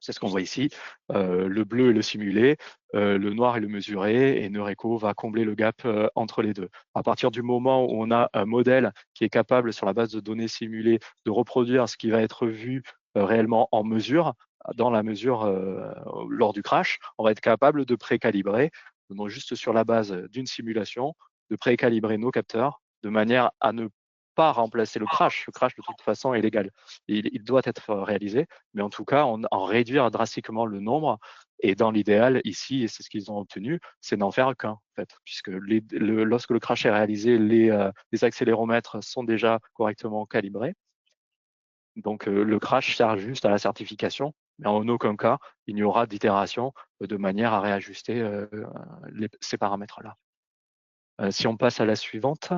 C'est ce qu'on voit ici. Le bleu est le simulé, le noir est le mesuré, et Noreco va combler le gap entre les deux. À partir du moment où on a un modèle qui est capable, sur la base de données simulées, de reproduire ce qui va être vu réellement en mesure, dans la mesure, lors du crash, on va être capable de précalibrer, donc juste sur la base d'une simulation, de précalibrer nos capteurs de manière à ne pas remplacer le crash. Le crash, de toute façon, est légal. Il doit être réalisé, mais en tout cas, en réduire drastiquement le nombre. Et dans l'idéal, ici, et c'est ce qu'ils ont obtenu, c'est n'en faire qu'un, en fait, puisque lorsque le crash est réalisé, les accéléromètres sont déjà correctement calibrés. Donc, le crash sert juste à la certification, mais en aucun cas, il n'y aura d'itération de manière à réajuster ces paramètres-là. Si on passe à la suivante.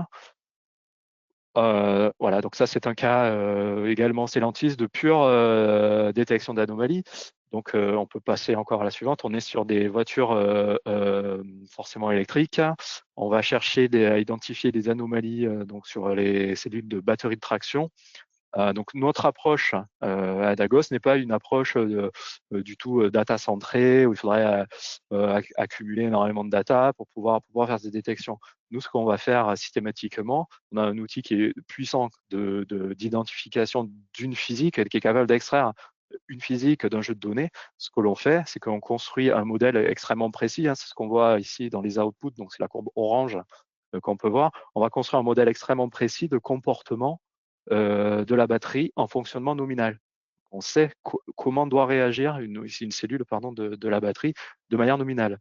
Voilà, donc ça c'est un cas également Stellantis de pure détection d'anomalies. Donc on peut passer encore à la suivante. On est sur des voitures forcément électriques. On va chercher à identifier des anomalies donc sur les cellules de batterie de traction. Donc notre approche à Dagos n'est pas une approche du tout data centrée où il faudrait accumuler énormément de data pour pouvoir faire des détections. Nous, ce qu'on va faire systématiquement, on a un outil qui est puissant d'identification d'une physique, qui est capable d'extraire une physique d'un jeu de données. Ce que l'on fait, c'est qu'on construit un modèle extrêmement précis. Hein, c'est ce qu'on voit ici dans les outputs, donc c'est la courbe orange qu'on peut voir. On va construire un modèle extrêmement précis de comportement de la batterie en fonctionnement nominal. On sait comment doit réagir ici une cellule de la batterie de manière nominale.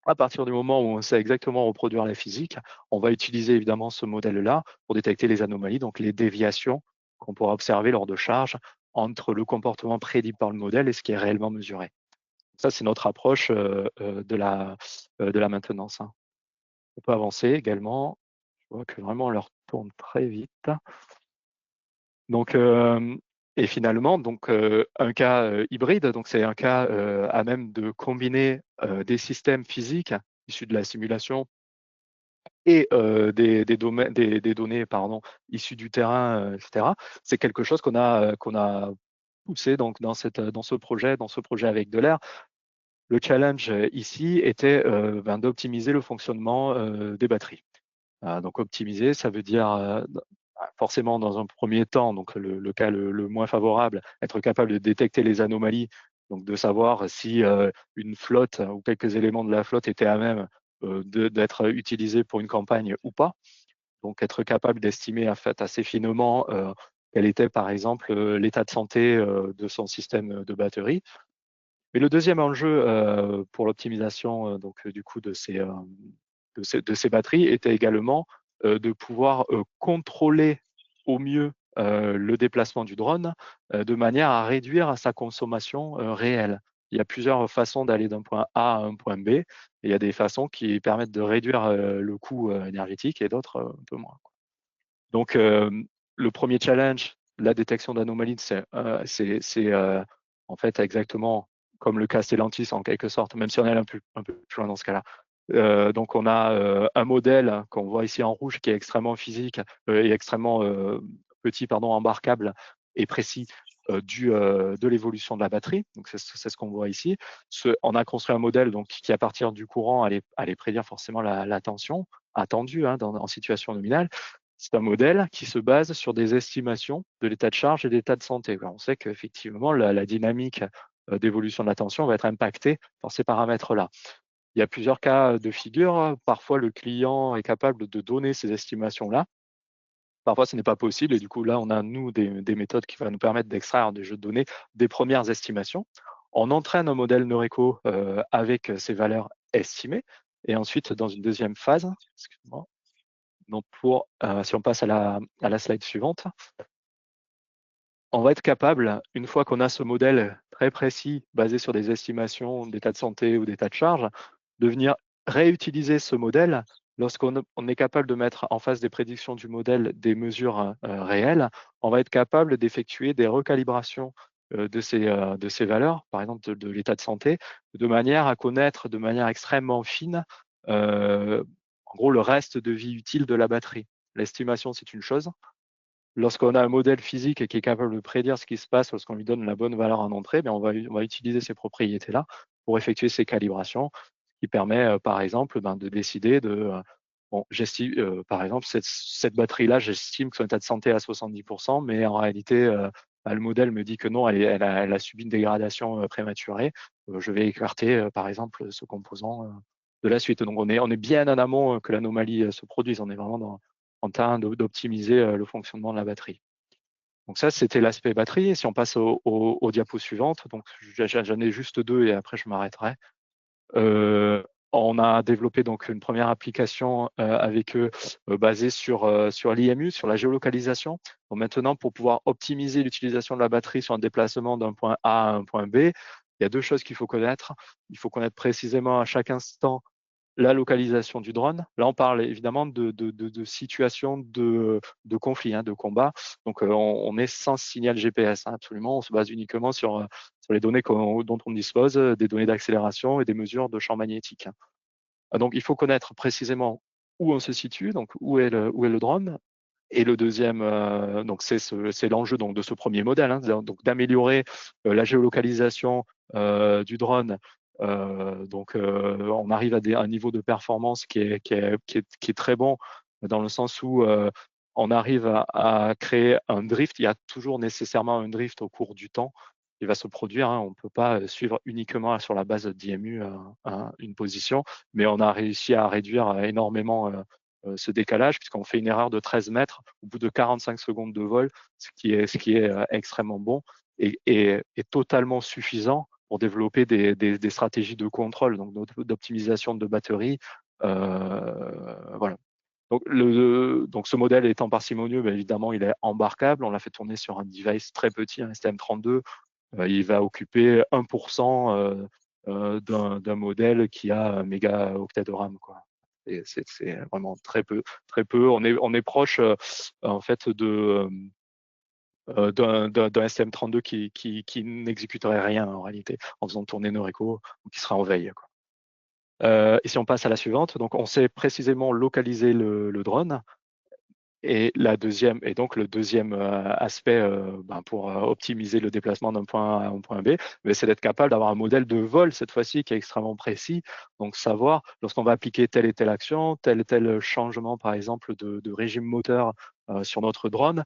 À partir du moment où on sait exactement reproduire la physique, on va utiliser évidemment ce modèle-là pour détecter les anomalies, donc les déviations qu'on pourra observer lors de charge entre le comportement prédit par le modèle et ce qui est réellement mesuré. Ça, c'est notre approche de la maintenance. Hein. On peut avancer également. Je vois que vraiment on leur tourne très vite. Donc, et finalement, donc un cas hybride, donc c'est un cas à même de combiner des systèmes physiques issus de la simulation et des données issues du terrain, etc. C'est quelque chose qu'on a poussé donc dans ce projet avec de l'air. Le challenge ici était d'optimiser le fonctionnement des batteries. Donc optimiser, ça veut dire forcément dans un premier temps, donc le cas le moins favorable, être capable de détecter les anomalies, donc de savoir si une flotte ou quelques éléments de la flotte étaient à même d'être utilisés pour une campagne ou pas. Donc être capable d'estimer en fait assez finement quel était par exemple l'état de santé de son système de batterie. Mais le deuxième enjeu pour l'optimisation du coup de ces batteries était également de pouvoir contrôler au mieux le déplacement du drone de manière à réduire sa consommation réelle. Il y a plusieurs façons d'aller d'un point A à un point B. Et il y a des façons qui permettent de réduire le coût énergétique et d'autres un peu moins. Donc, le premier challenge, la détection d'anomalies, c'est en fait exactement comme le cas Stellantis en quelque sorte, même si on est un peu plus loin dans ce cas-là. Donc, on a un modèle qu'on voit ici en rouge qui est extrêmement physique et extrêmement petit, embarquable et précis de l'évolution de la batterie. Donc, c'est ce qu'on voit ici. On a construit un modèle donc, qui, à partir du courant, allait prédire forcément la tension attendue en situation nominale. C'est un modèle qui se base sur des estimations de l'état de charge et d'état de santé. On sait qu'effectivement, la dynamique d'évolution de la tension va être impactée par ces paramètres-là. Il y a plusieurs cas de figure. Parfois, le client est capable de donner ces estimations-là. Parfois, ce n'est pas possible. Et du coup, là, on a, nous, des méthodes qui vont nous permettre d'extraire des jeux de données des premières estimations. On entraîne un modèle Noreco avec ces valeurs estimées. Et ensuite, dans une deuxième phase, excuse-moi, donc si on passe à la slide suivante, on va être capable, une fois qu'on a ce modèle très précis basé sur des estimations d'état de santé ou d'état de charge, de venir réutiliser ce modèle lorsqu'on est capable de mettre en face des prédictions du modèle des mesures réelles. On va être capable d'effectuer des recalibrations de ces valeurs, par exemple de l'état de santé, de manière à connaître de manière extrêmement fine en gros, le reste de vie utile de la batterie. L'estimation, c'est une chose. Lorsqu'on a un modèle physique qui est capable de prédire ce qui se passe lorsqu'on lui donne la bonne valeur en entrée, on va utiliser ces propriétés-là pour effectuer ces calibrations, qui permet, par exemple, de décider de par exemple, cette batterie-là, j'estime que son état de santé est à 70%, mais en réalité, le modèle me dit que non, elle a subi une dégradation prématurée, je vais écarter par exemple ce composant de la suite. Donc on est bien en amont que l'anomalie se produise. On est vraiment en train d'optimiser le fonctionnement de la batterie. Donc ça, c'était l'aspect batterie. Et si on passe aux diapos suivantes, donc j'en ai juste 2 et après je m'arrêterai. On a développé donc une première application avec eux basée sur l'IMU, sur la géolocalisation. Donc maintenant, pour pouvoir optimiser l'utilisation de la batterie sur un déplacement d'un point A à un point B, il y a 2 choses qu'il faut connaître. Il faut connaître précisément à chaque instant la localisation du drone. Là, on parle évidemment de situations de conflit, de combat. Donc, on est sans signal GPS, absolument. On se base uniquement sur les données dont on dispose, des données d'accélération et des mesures de champ magnétique. Donc, il faut connaître précisément où on se situe, donc où est le drone. Et le deuxième, donc c'est l'enjeu donc de ce premier modèle, donc d'améliorer la géolocalisation du drone. Donc on arrive à un niveau de performance qui est très bon dans le sens où on arrive à créer un drift. Il y a toujours nécessairement un drift au cours du temps qui va se produire. On ne peut pas suivre uniquement sur la base d'IMU une position, mais on a réussi à réduire énormément ce décalage, puisqu'on fait une erreur de 13 mètres au bout de 45 secondes de vol, ce qui est extrêmement bon et totalement suffisant pour développer des stratégies de contrôle, donc d'optimisation de batterie. Voilà. Donc ce modèle étant parcimonieux, bien évidemment, il est embarquable. On l'a fait tourner sur un device très petit, un STM32. Il va occuper 1% d'un modèle qui a 1 mégaoctet de RAM, quoi. Et c'est vraiment très peu. On est proche en fait d'un STM32 qui n'exécuterait rien en réalité en faisant tourner Noreco ou qui sera en veille, quoi. Et si on passe à la suivante, donc on sait précisément localiser le drone. Et donc le deuxième aspect pour optimiser le déplacement d'un point A à un point B, c'est d'être capable d'avoir un modèle de vol cette fois-ci qui est extrêmement précis. Donc savoir lorsqu'on va appliquer telle et telle action, tel et tel changement par exemple de régime moteur sur notre drone,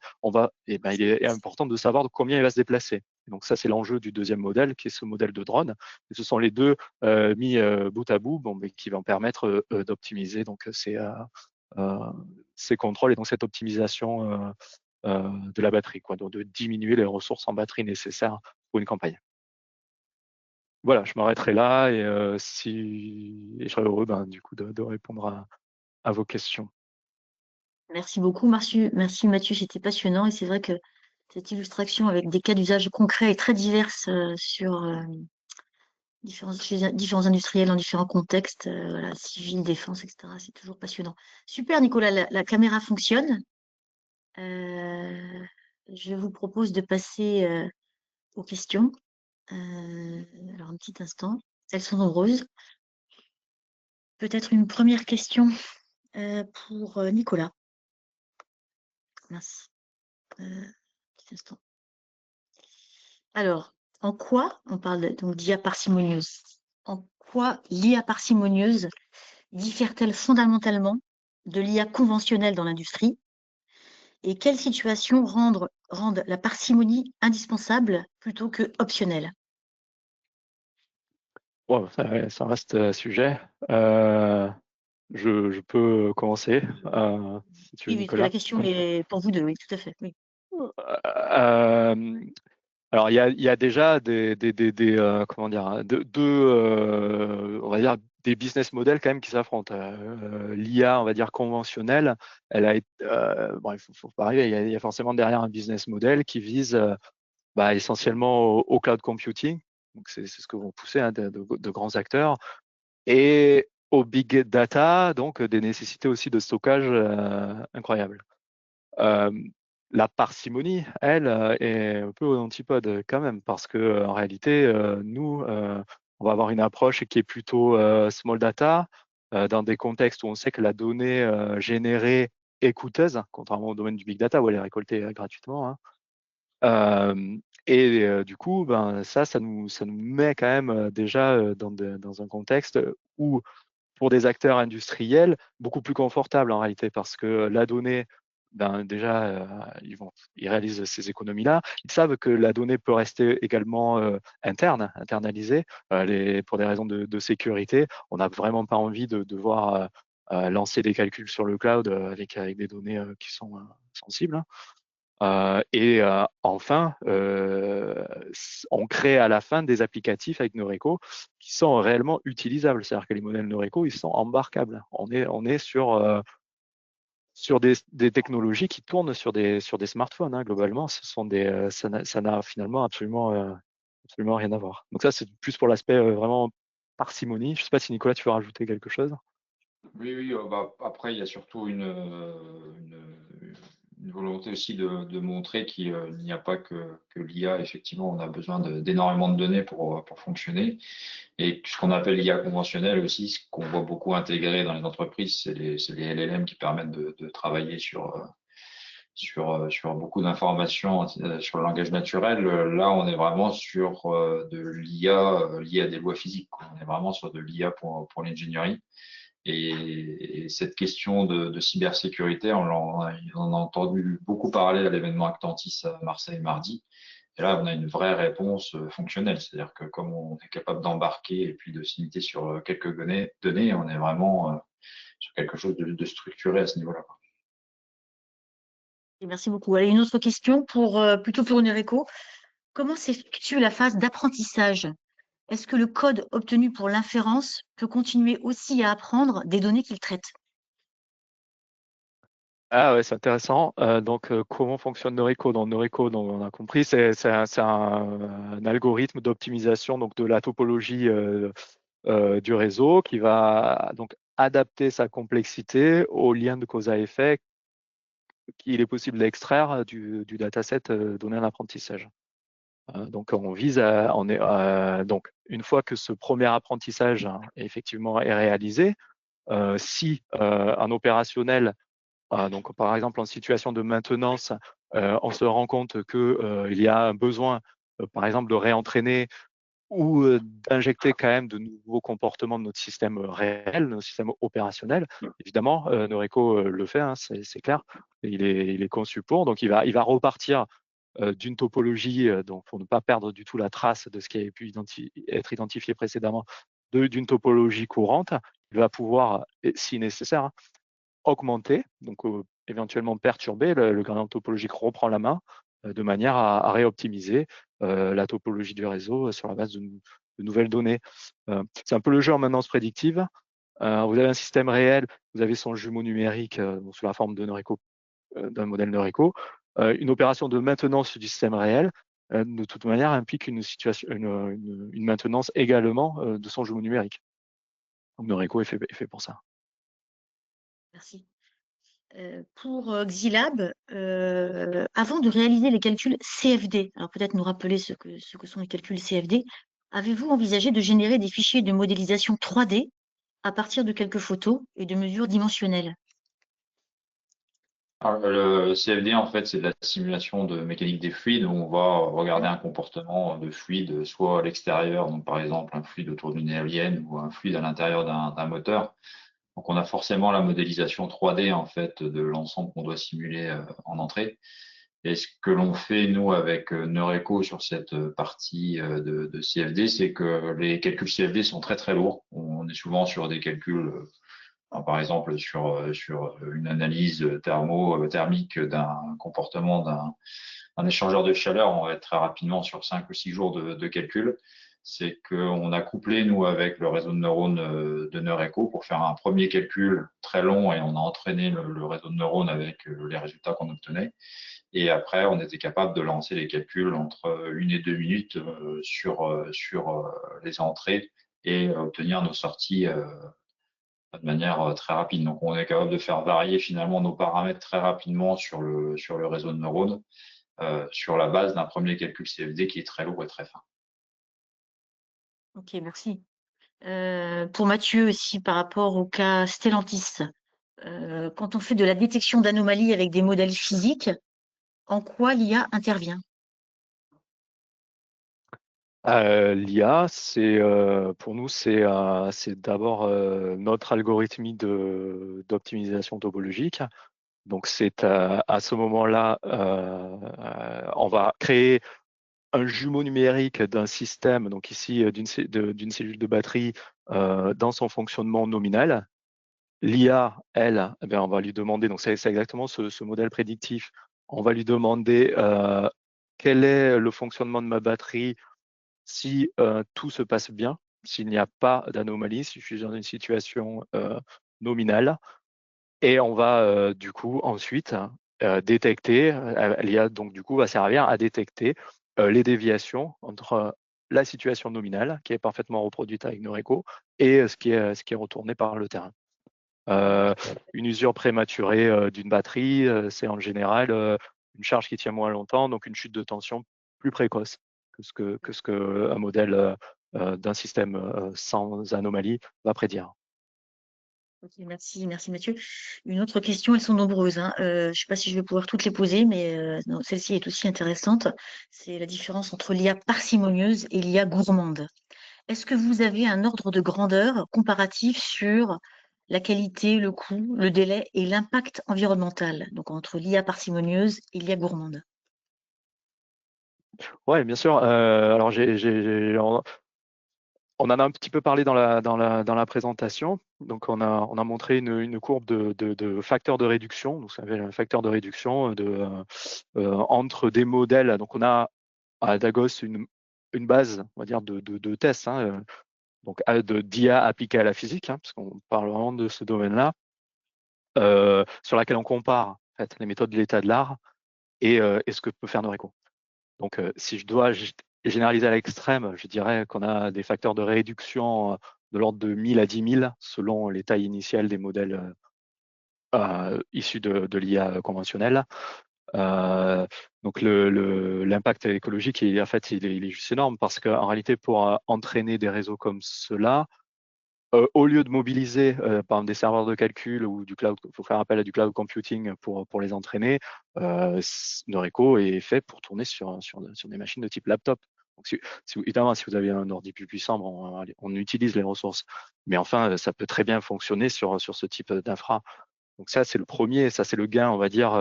il est important de savoir combien il va se déplacer. Donc ça c'est l'enjeu du deuxième modèle qui est ce modèle de drone. Et ce sont les deux mis bout à bout, mais qui vont permettre d'optimiser donc ces contrôles et donc cette optimisation de la batterie, quoi, donc de diminuer les ressources en batterie nécessaires pour une campagne. Voilà, je m'arrêterai là et je serai heureux du coup de répondre à vos questions. Merci beaucoup, merci Mathieu, c'était passionnant et c'est vrai que cette illustration avec des cas d'usage concrets et très divers sur différents industriels dans différents contextes, voilà, civil, défense, etc. C'est toujours passionnant. Super, Nicolas, la caméra fonctionne. Je vous propose de passer aux questions. Alors, un petit instant. Elles sont nombreuses. Peut-être une première question pour Nicolas. Mince. Petit instant. Alors, en quoi, on parle donc d'IA parcimonieuse, en quoi l'IA parcimonieuse diffère-t-elle fondamentalement de l'IA conventionnelle dans l'industrie et quelles situations rendent la parcimonie indispensable plutôt que optionnelle? Wow, ça reste sujet. Je peux commencer, si tu veux, Oui, parce que la Nicolas. question est pour vous deux, oui, tout à fait. Oui. Alors, il y a déjà comment dire, on va dire des business models quand même qui s'affrontent. L'IA, on va dire conventionnelle, elle a été, il faut pas arriver. Il y a forcément derrière un business model qui vise essentiellement au cloud computing. Donc, c'est ce que vont pousser de grands acteurs et au big data, donc des nécessités aussi de stockage incroyables. La parcimonie, elle, est un peu aux antipodes quand même, parce que en réalité, nous, on va avoir une approche qui est plutôt small data, dans des contextes où on sait que la donnée générée est coûteuse, contrairement au domaine du big data où elle est récoltée gratuitement. Du coup, ça nous met quand même déjà dans un contexte où, pour des acteurs industriels, beaucoup plus confortable en réalité, parce que la donnée déjà, ils réalisent ces économies-là. Ils savent que la donnée peut rester également internalisée pour des raisons de sécurité. On n'a vraiment pas envie de devoir lancer des calculs sur le cloud avec des données qui sont sensibles. Enfin, on crée à la fin des applicatifs avec Noreco qui sont réellement utilisables. C'est-à-dire que les modèles Noreco, ils sont embarquables. On est sur des technologies qui tournent sur des smartphones. Globalement, ça n'a finalement absolument rien à voir. Donc ça, c'est plus pour l'aspect vraiment parcimonie. Je ne sais pas si Nicolas, tu veux rajouter quelque chose. Oui, après, il y a surtout une volonté aussi de montrer qu'il n'y a pas que l'IA. Effectivement, on a besoin d'énormément de données pour fonctionner. Et ce qu'on appelle l'IA conventionnelle aussi, ce qu'on voit beaucoup intégré dans les entreprises, c'est les LLM qui permettent de travailler sur beaucoup d'informations sur le langage naturel. Là, on est vraiment sur de l'IA liée à des lois physiques. On est vraiment sur de l'IA pour l'ingénierie. Et cette question de cybersécurité, on en a entendu beaucoup parler à l'événement Actantis à Marseille mardi. Et là, on a une vraie réponse fonctionnelle. C'est-à-dire que comme on est capable d'embarquer et puis de s'imiter sur quelques données, on est vraiment sur quelque chose de structuré à ce niveau-là. Merci beaucoup. Allez, une autre question plutôt pour Noreco. Comment s'effectue la phase d'apprentissage? Est-ce que le code obtenu pour l'inférence peut continuer aussi à apprendre des données qu'il traite? Ah ouais, c'est intéressant. Comment fonctionne Noreco? Dans Noreco, on a compris, c'est un algorithme d'optimisation de la topologie du réseau qui va donc adapter sa complexité aux liens de cause à effet qu'il est possible d'extraire du dataset donné en apprentissage. Donc une fois que ce premier apprentissage effectivement est réalisé, si un opérationnel, donc par exemple en situation de maintenance, on se rend compte qu'il y a un besoin, par exemple, de réentraîner ou d'injecter quand même de nouveaux comportements de notre système réel, notre système opérationnel. Évidemment, Noreco le fait, c'est clair. Il est conçu pour. Donc, il va repartir d'une topologie, donc pour ne pas perdre du tout la trace de ce qui a pu être identifié précédemment, d'une topologie courante. Il va pouvoir, si nécessaire, augmenter, donc éventuellement perturber. Le gradient topologique reprend la main de manière à réoptimiser la topologie du réseau sur la base de nouvelles données. C'est un peu le jeu en maintenance prédictive. Vous avez un système réel, vous avez son jumeau numérique sous la forme de Noreco, d'un modèle Noreco. Une opération de maintenance du système réel, de toute manière, implique une maintenance également de son jumeau numérique. Donc Noreco est fait pour ça. Merci. Pour Xilab, avant de réaliser les calculs CFD, alors peut-être nous rappeler ce que sont les calculs CFD, avez-vous envisagé de générer des fichiers de modélisation 3D à partir de quelques photos et de mesures dimensionnelles? Alors, le CFD, en fait, c'est de la simulation de mécanique des fluides où on va regarder un comportement de fluide, soit à l'extérieur, donc par exemple un fluide autour d'une éolienne ou un fluide à l'intérieur d'un moteur. Donc, on a forcément la modélisation 3D en fait de l'ensemble qu'on doit simuler en entrée. Et ce que l'on fait, nous, avec Noreco sur cette partie de CFD, c'est que les calculs CFD sont très, très lourds. On est souvent sur des calculs, par exemple, sur une analyse thermique d'un comportement d'un échangeur de chaleur. On va être très rapidement sur 5 ou 6 jours de calcul. C'est qu'on a couplé, nous, avec le réseau de neurones de Noreco pour faire un premier calcul très long et on a entraîné le réseau de neurones avec les résultats qu'on obtenait. Et après, on était capable de lancer les calculs entre 1 et 2 minutes sur les entrées et obtenir nos sorties de manière très rapide. Donc, on est capable de faire varier finalement nos paramètres très rapidement sur le réseau de neurones sur la base d'un premier calcul CFD qui est très lourd et très fin. Ok, merci. Pour Mathieu aussi, par rapport au cas Stellantis, quand on fait de la détection d'anomalies avec des modèles physiques, en quoi l'IA intervient? L'IA, pour nous, c'est d'abord notre algorithmie d'optimisation topologique Donc c'est à ce moment-là, on va créer un jumeau numérique d'un système, donc ici d'une cellule de batterie dans son fonctionnement nominal. L'IA, elle, eh bien, on va lui demander, donc c'est exactement ce modèle prédictif, on va lui demander quel est le fonctionnement de ma batterie si tout se passe bien, s'il n'y a pas d'anomalie, si je suis dans une situation nominale. Et on va du coup ensuite détecter, l'IA donc du coup va servir à détecter les déviations entre la situation nominale qui est parfaitement reproduite avec Noreco et ce qui est retourné par le terrain. Une usure prématurée d'une batterie, c'est en général une charge qui tient moins longtemps, donc une chute de tension plus précoce que ce que un modèle d'un système sans anomalie va prédire. Ok, merci Mathieu. Une autre question, elles sont nombreuses, hein. Je ne sais pas si je vais pouvoir toutes les poser, mais celle-ci est aussi intéressante. C'est la différence entre l'IA parcimonieuse et l'IA gourmande. Est-ce que vous avez un ordre de grandeur comparatif sur la qualité, le coût, le délai et l'impact environnemental, donc entre l'IA parcimonieuse et l'IA gourmande? Ouais, bien sûr. Alors on en a un petit peu parlé dans la présentation. Donc, on a montré une courbe de facteurs de réduction. Donc, ça avait un facteur de réduction entre des modèles. Donc, on a à Dagos une base, on va dire, de tests, hein, donc d'IA appliquée à la physique, hein, parce qu'on parle vraiment de ce domaine-là, sur laquelle on compare en fait, les méthodes de l'état de l'art et ce que peut faire Noreco. Donc, si je dois généraliser à l'extrême, je dirais qu'on a des facteurs de réduction de l'ordre de 1000 à 10 000 selon les tailles initiales des modèles issus de l'IA conventionnelle. Donc, l'impact écologique, en fait, il est juste énorme parce qu'en réalité, pour entraîner des réseaux comme cela, au lieu de mobiliser par exemple des serveurs de calcul ou du cloud, il faut faire appel à du cloud computing pour les entraîner, Noreco est fait pour tourner sur des machines de type laptop. Donc, évidemment, si vous avez un ordi plus puissant, bon, on utilise les ressources. Mais enfin, ça peut très bien fonctionner sur ce type d'infra. Donc ça, c'est le premier, ça c'est le gain, on va dire,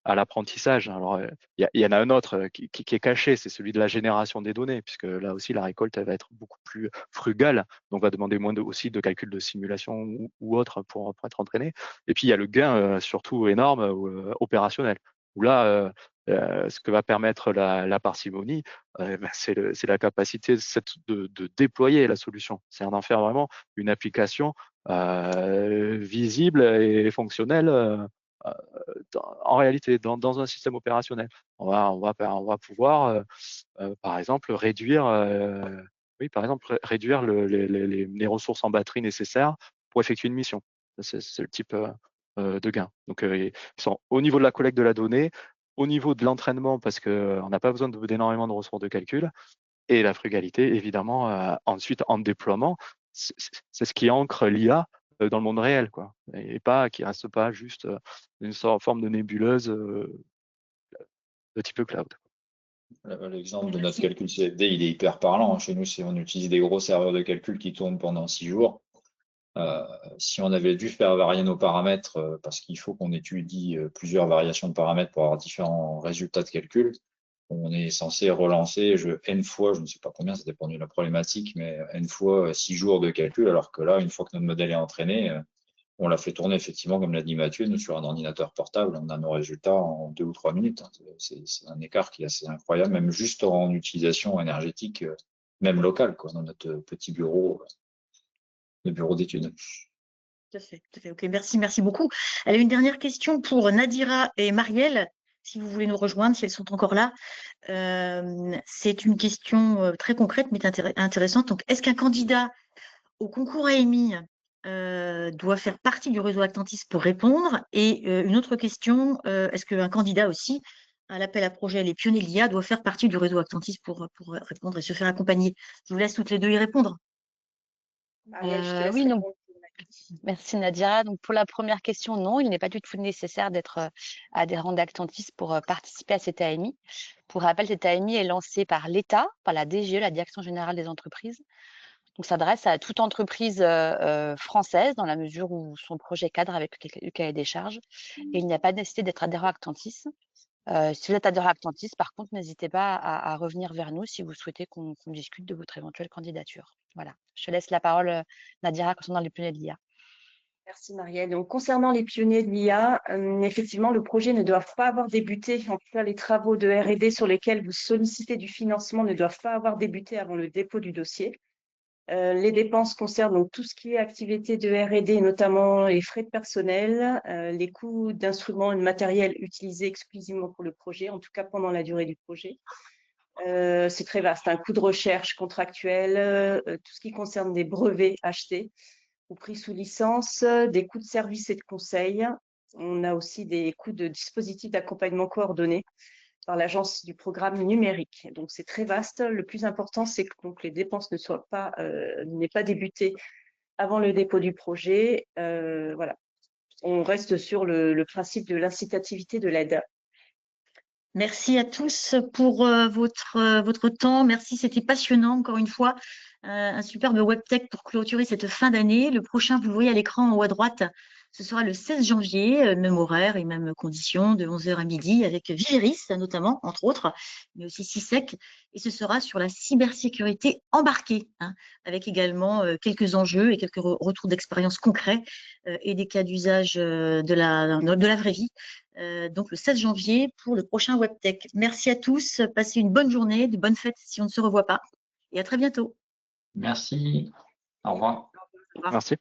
à l'apprentissage. Alors, il y en a un autre qui est caché, c'est celui de la génération des données, puisque là aussi, la récolte, elle va être beaucoup plus frugale, donc va demander moins aussi de calcul de simulation ou autre pour être entraîné. Et puis, il y a le gain surtout énorme opérationnel, où là, ce que va permettre la parcimonie, c'est la capacité de déployer la solution, c'est d'en faire vraiment une application visible et fonctionnel en réalité dans un système opérationnel. On va pouvoir, par exemple, réduire, réduire les ressources en batterie nécessaires pour effectuer une mission. C'est le type de gain. Donc, ils sont au niveau de la collecte de la donnée, au niveau de l'entraînement, parce qu'on n'a pas besoin d'énormément de ressources de calcul, et la frugalité, évidemment, ensuite en déploiement, c'est ce qui ancre l'IA dans le monde réel, quoi, et pas qui reste pas juste une forme de nébuleuse de type cloud. L'exemple de notre calcul CFD, il est hyper parlant. Chez nous, on utilise des gros serveurs de calcul qui tournent pendant 6 jours. Si on avait dû faire varier nos paramètres, parce qu'il faut qu'on étudie plusieurs variations de paramètres pour avoir différents résultats de calcul, on est censé relancer N fois, je ne sais pas combien, ça dépend de la problématique, mais N fois 6 jours de calcul, alors que là, une fois que notre modèle est entraîné, on l'a fait tourner effectivement, comme l'a dit Mathieu, nous, sur un ordinateur portable, on a nos résultats en 2 ou 3 minutes. C'est un écart qui est assez incroyable, même juste en utilisation énergétique, même locale, quoi, dans notre petit bureau, le bureau d'études. Tout à fait. Ok, merci beaucoup. Elle a une dernière question pour Nadira et Marielle, si vous voulez nous rejoindre, si elles sont encore là. C'est une question très concrète, mais intéressante. Donc, est-ce qu'un candidat au concours AMI doit faire partie du réseau Actantis pour répondre? Et une autre question, est-ce qu'un candidat aussi à l'appel à projet Les Pionniers de l'IA doit faire partie du réseau Actantis pour répondre et se faire accompagner? Je vous laisse toutes les deux y répondre. Marielle, je te laisse Oui, donc, répondre. merci Nadira. Donc, pour la première question, non, il n'est pas du tout nécessaire d'être adhérent d'Actantis pour participer à cette AMI. Pour rappel, cette AMI est lancée par l'État, par la DGE, la Direction Générale des Entreprises. Donc, ça s'adresse à toute entreprise française dans la mesure où son projet cadre avec le cahier des charges. Et il n'y a pas nécessité d'être adhérent à Actantis. Si vous êtes adhérent à Actantis, par contre, n'hésitez pas à revenir vers nous si vous souhaitez qu'on discute de votre éventuelle candidature. Voilà. Je te laisse la parole, Nadira, concernant les pionniers de l'IA. Merci Marielle. Donc, concernant les pionniers de l'IA, effectivement, le projet ne doit pas avoir débuté. En tout cas, les travaux de R&D sur lesquels vous sollicitez du financement ne doivent pas avoir débuté avant le dépôt du dossier. Les dépenses concernent donc tout ce qui est activité de R&D, notamment les frais de personnel, les coûts d'instruments et de matériel utilisés exclusivement pour le projet, en tout cas pendant la durée du projet. C'est très vaste, un coût de recherche contractuel, tout ce qui concerne des brevets achetés ou pris sous licence, des coûts de service et de conseil. On a aussi des coûts de dispositifs d'accompagnement coordonné par l'agence du programme numérique. Donc, c'est très vaste. Le plus important, c'est que donc, les dépenses n'aient pas débuté avant le dépôt du projet. Voilà. On reste sur le principe de l'incitativité de l'aide. Merci à tous pour votre temps. Merci, c'était passionnant encore une fois. Un superbe webtech pour clôturer cette fin d'année. Le prochain, vous le voyez à l'écran en haut à droite, ce sera le 16 janvier, même horaire et même conditions, de 11h à midi, avec Vigeris notamment, entre autres, mais aussi CISEC. Et ce sera sur la cybersécurité embarquée, hein, avec également quelques enjeux et quelques retours d'expérience concrets et des cas d'usage de la vraie vie. Donc le 16 janvier pour le prochain webtech. Merci à tous. Passez une bonne journée, de bonnes fêtes si on ne se revoit pas. Et à très bientôt. Merci. Au revoir. Au revoir. Merci.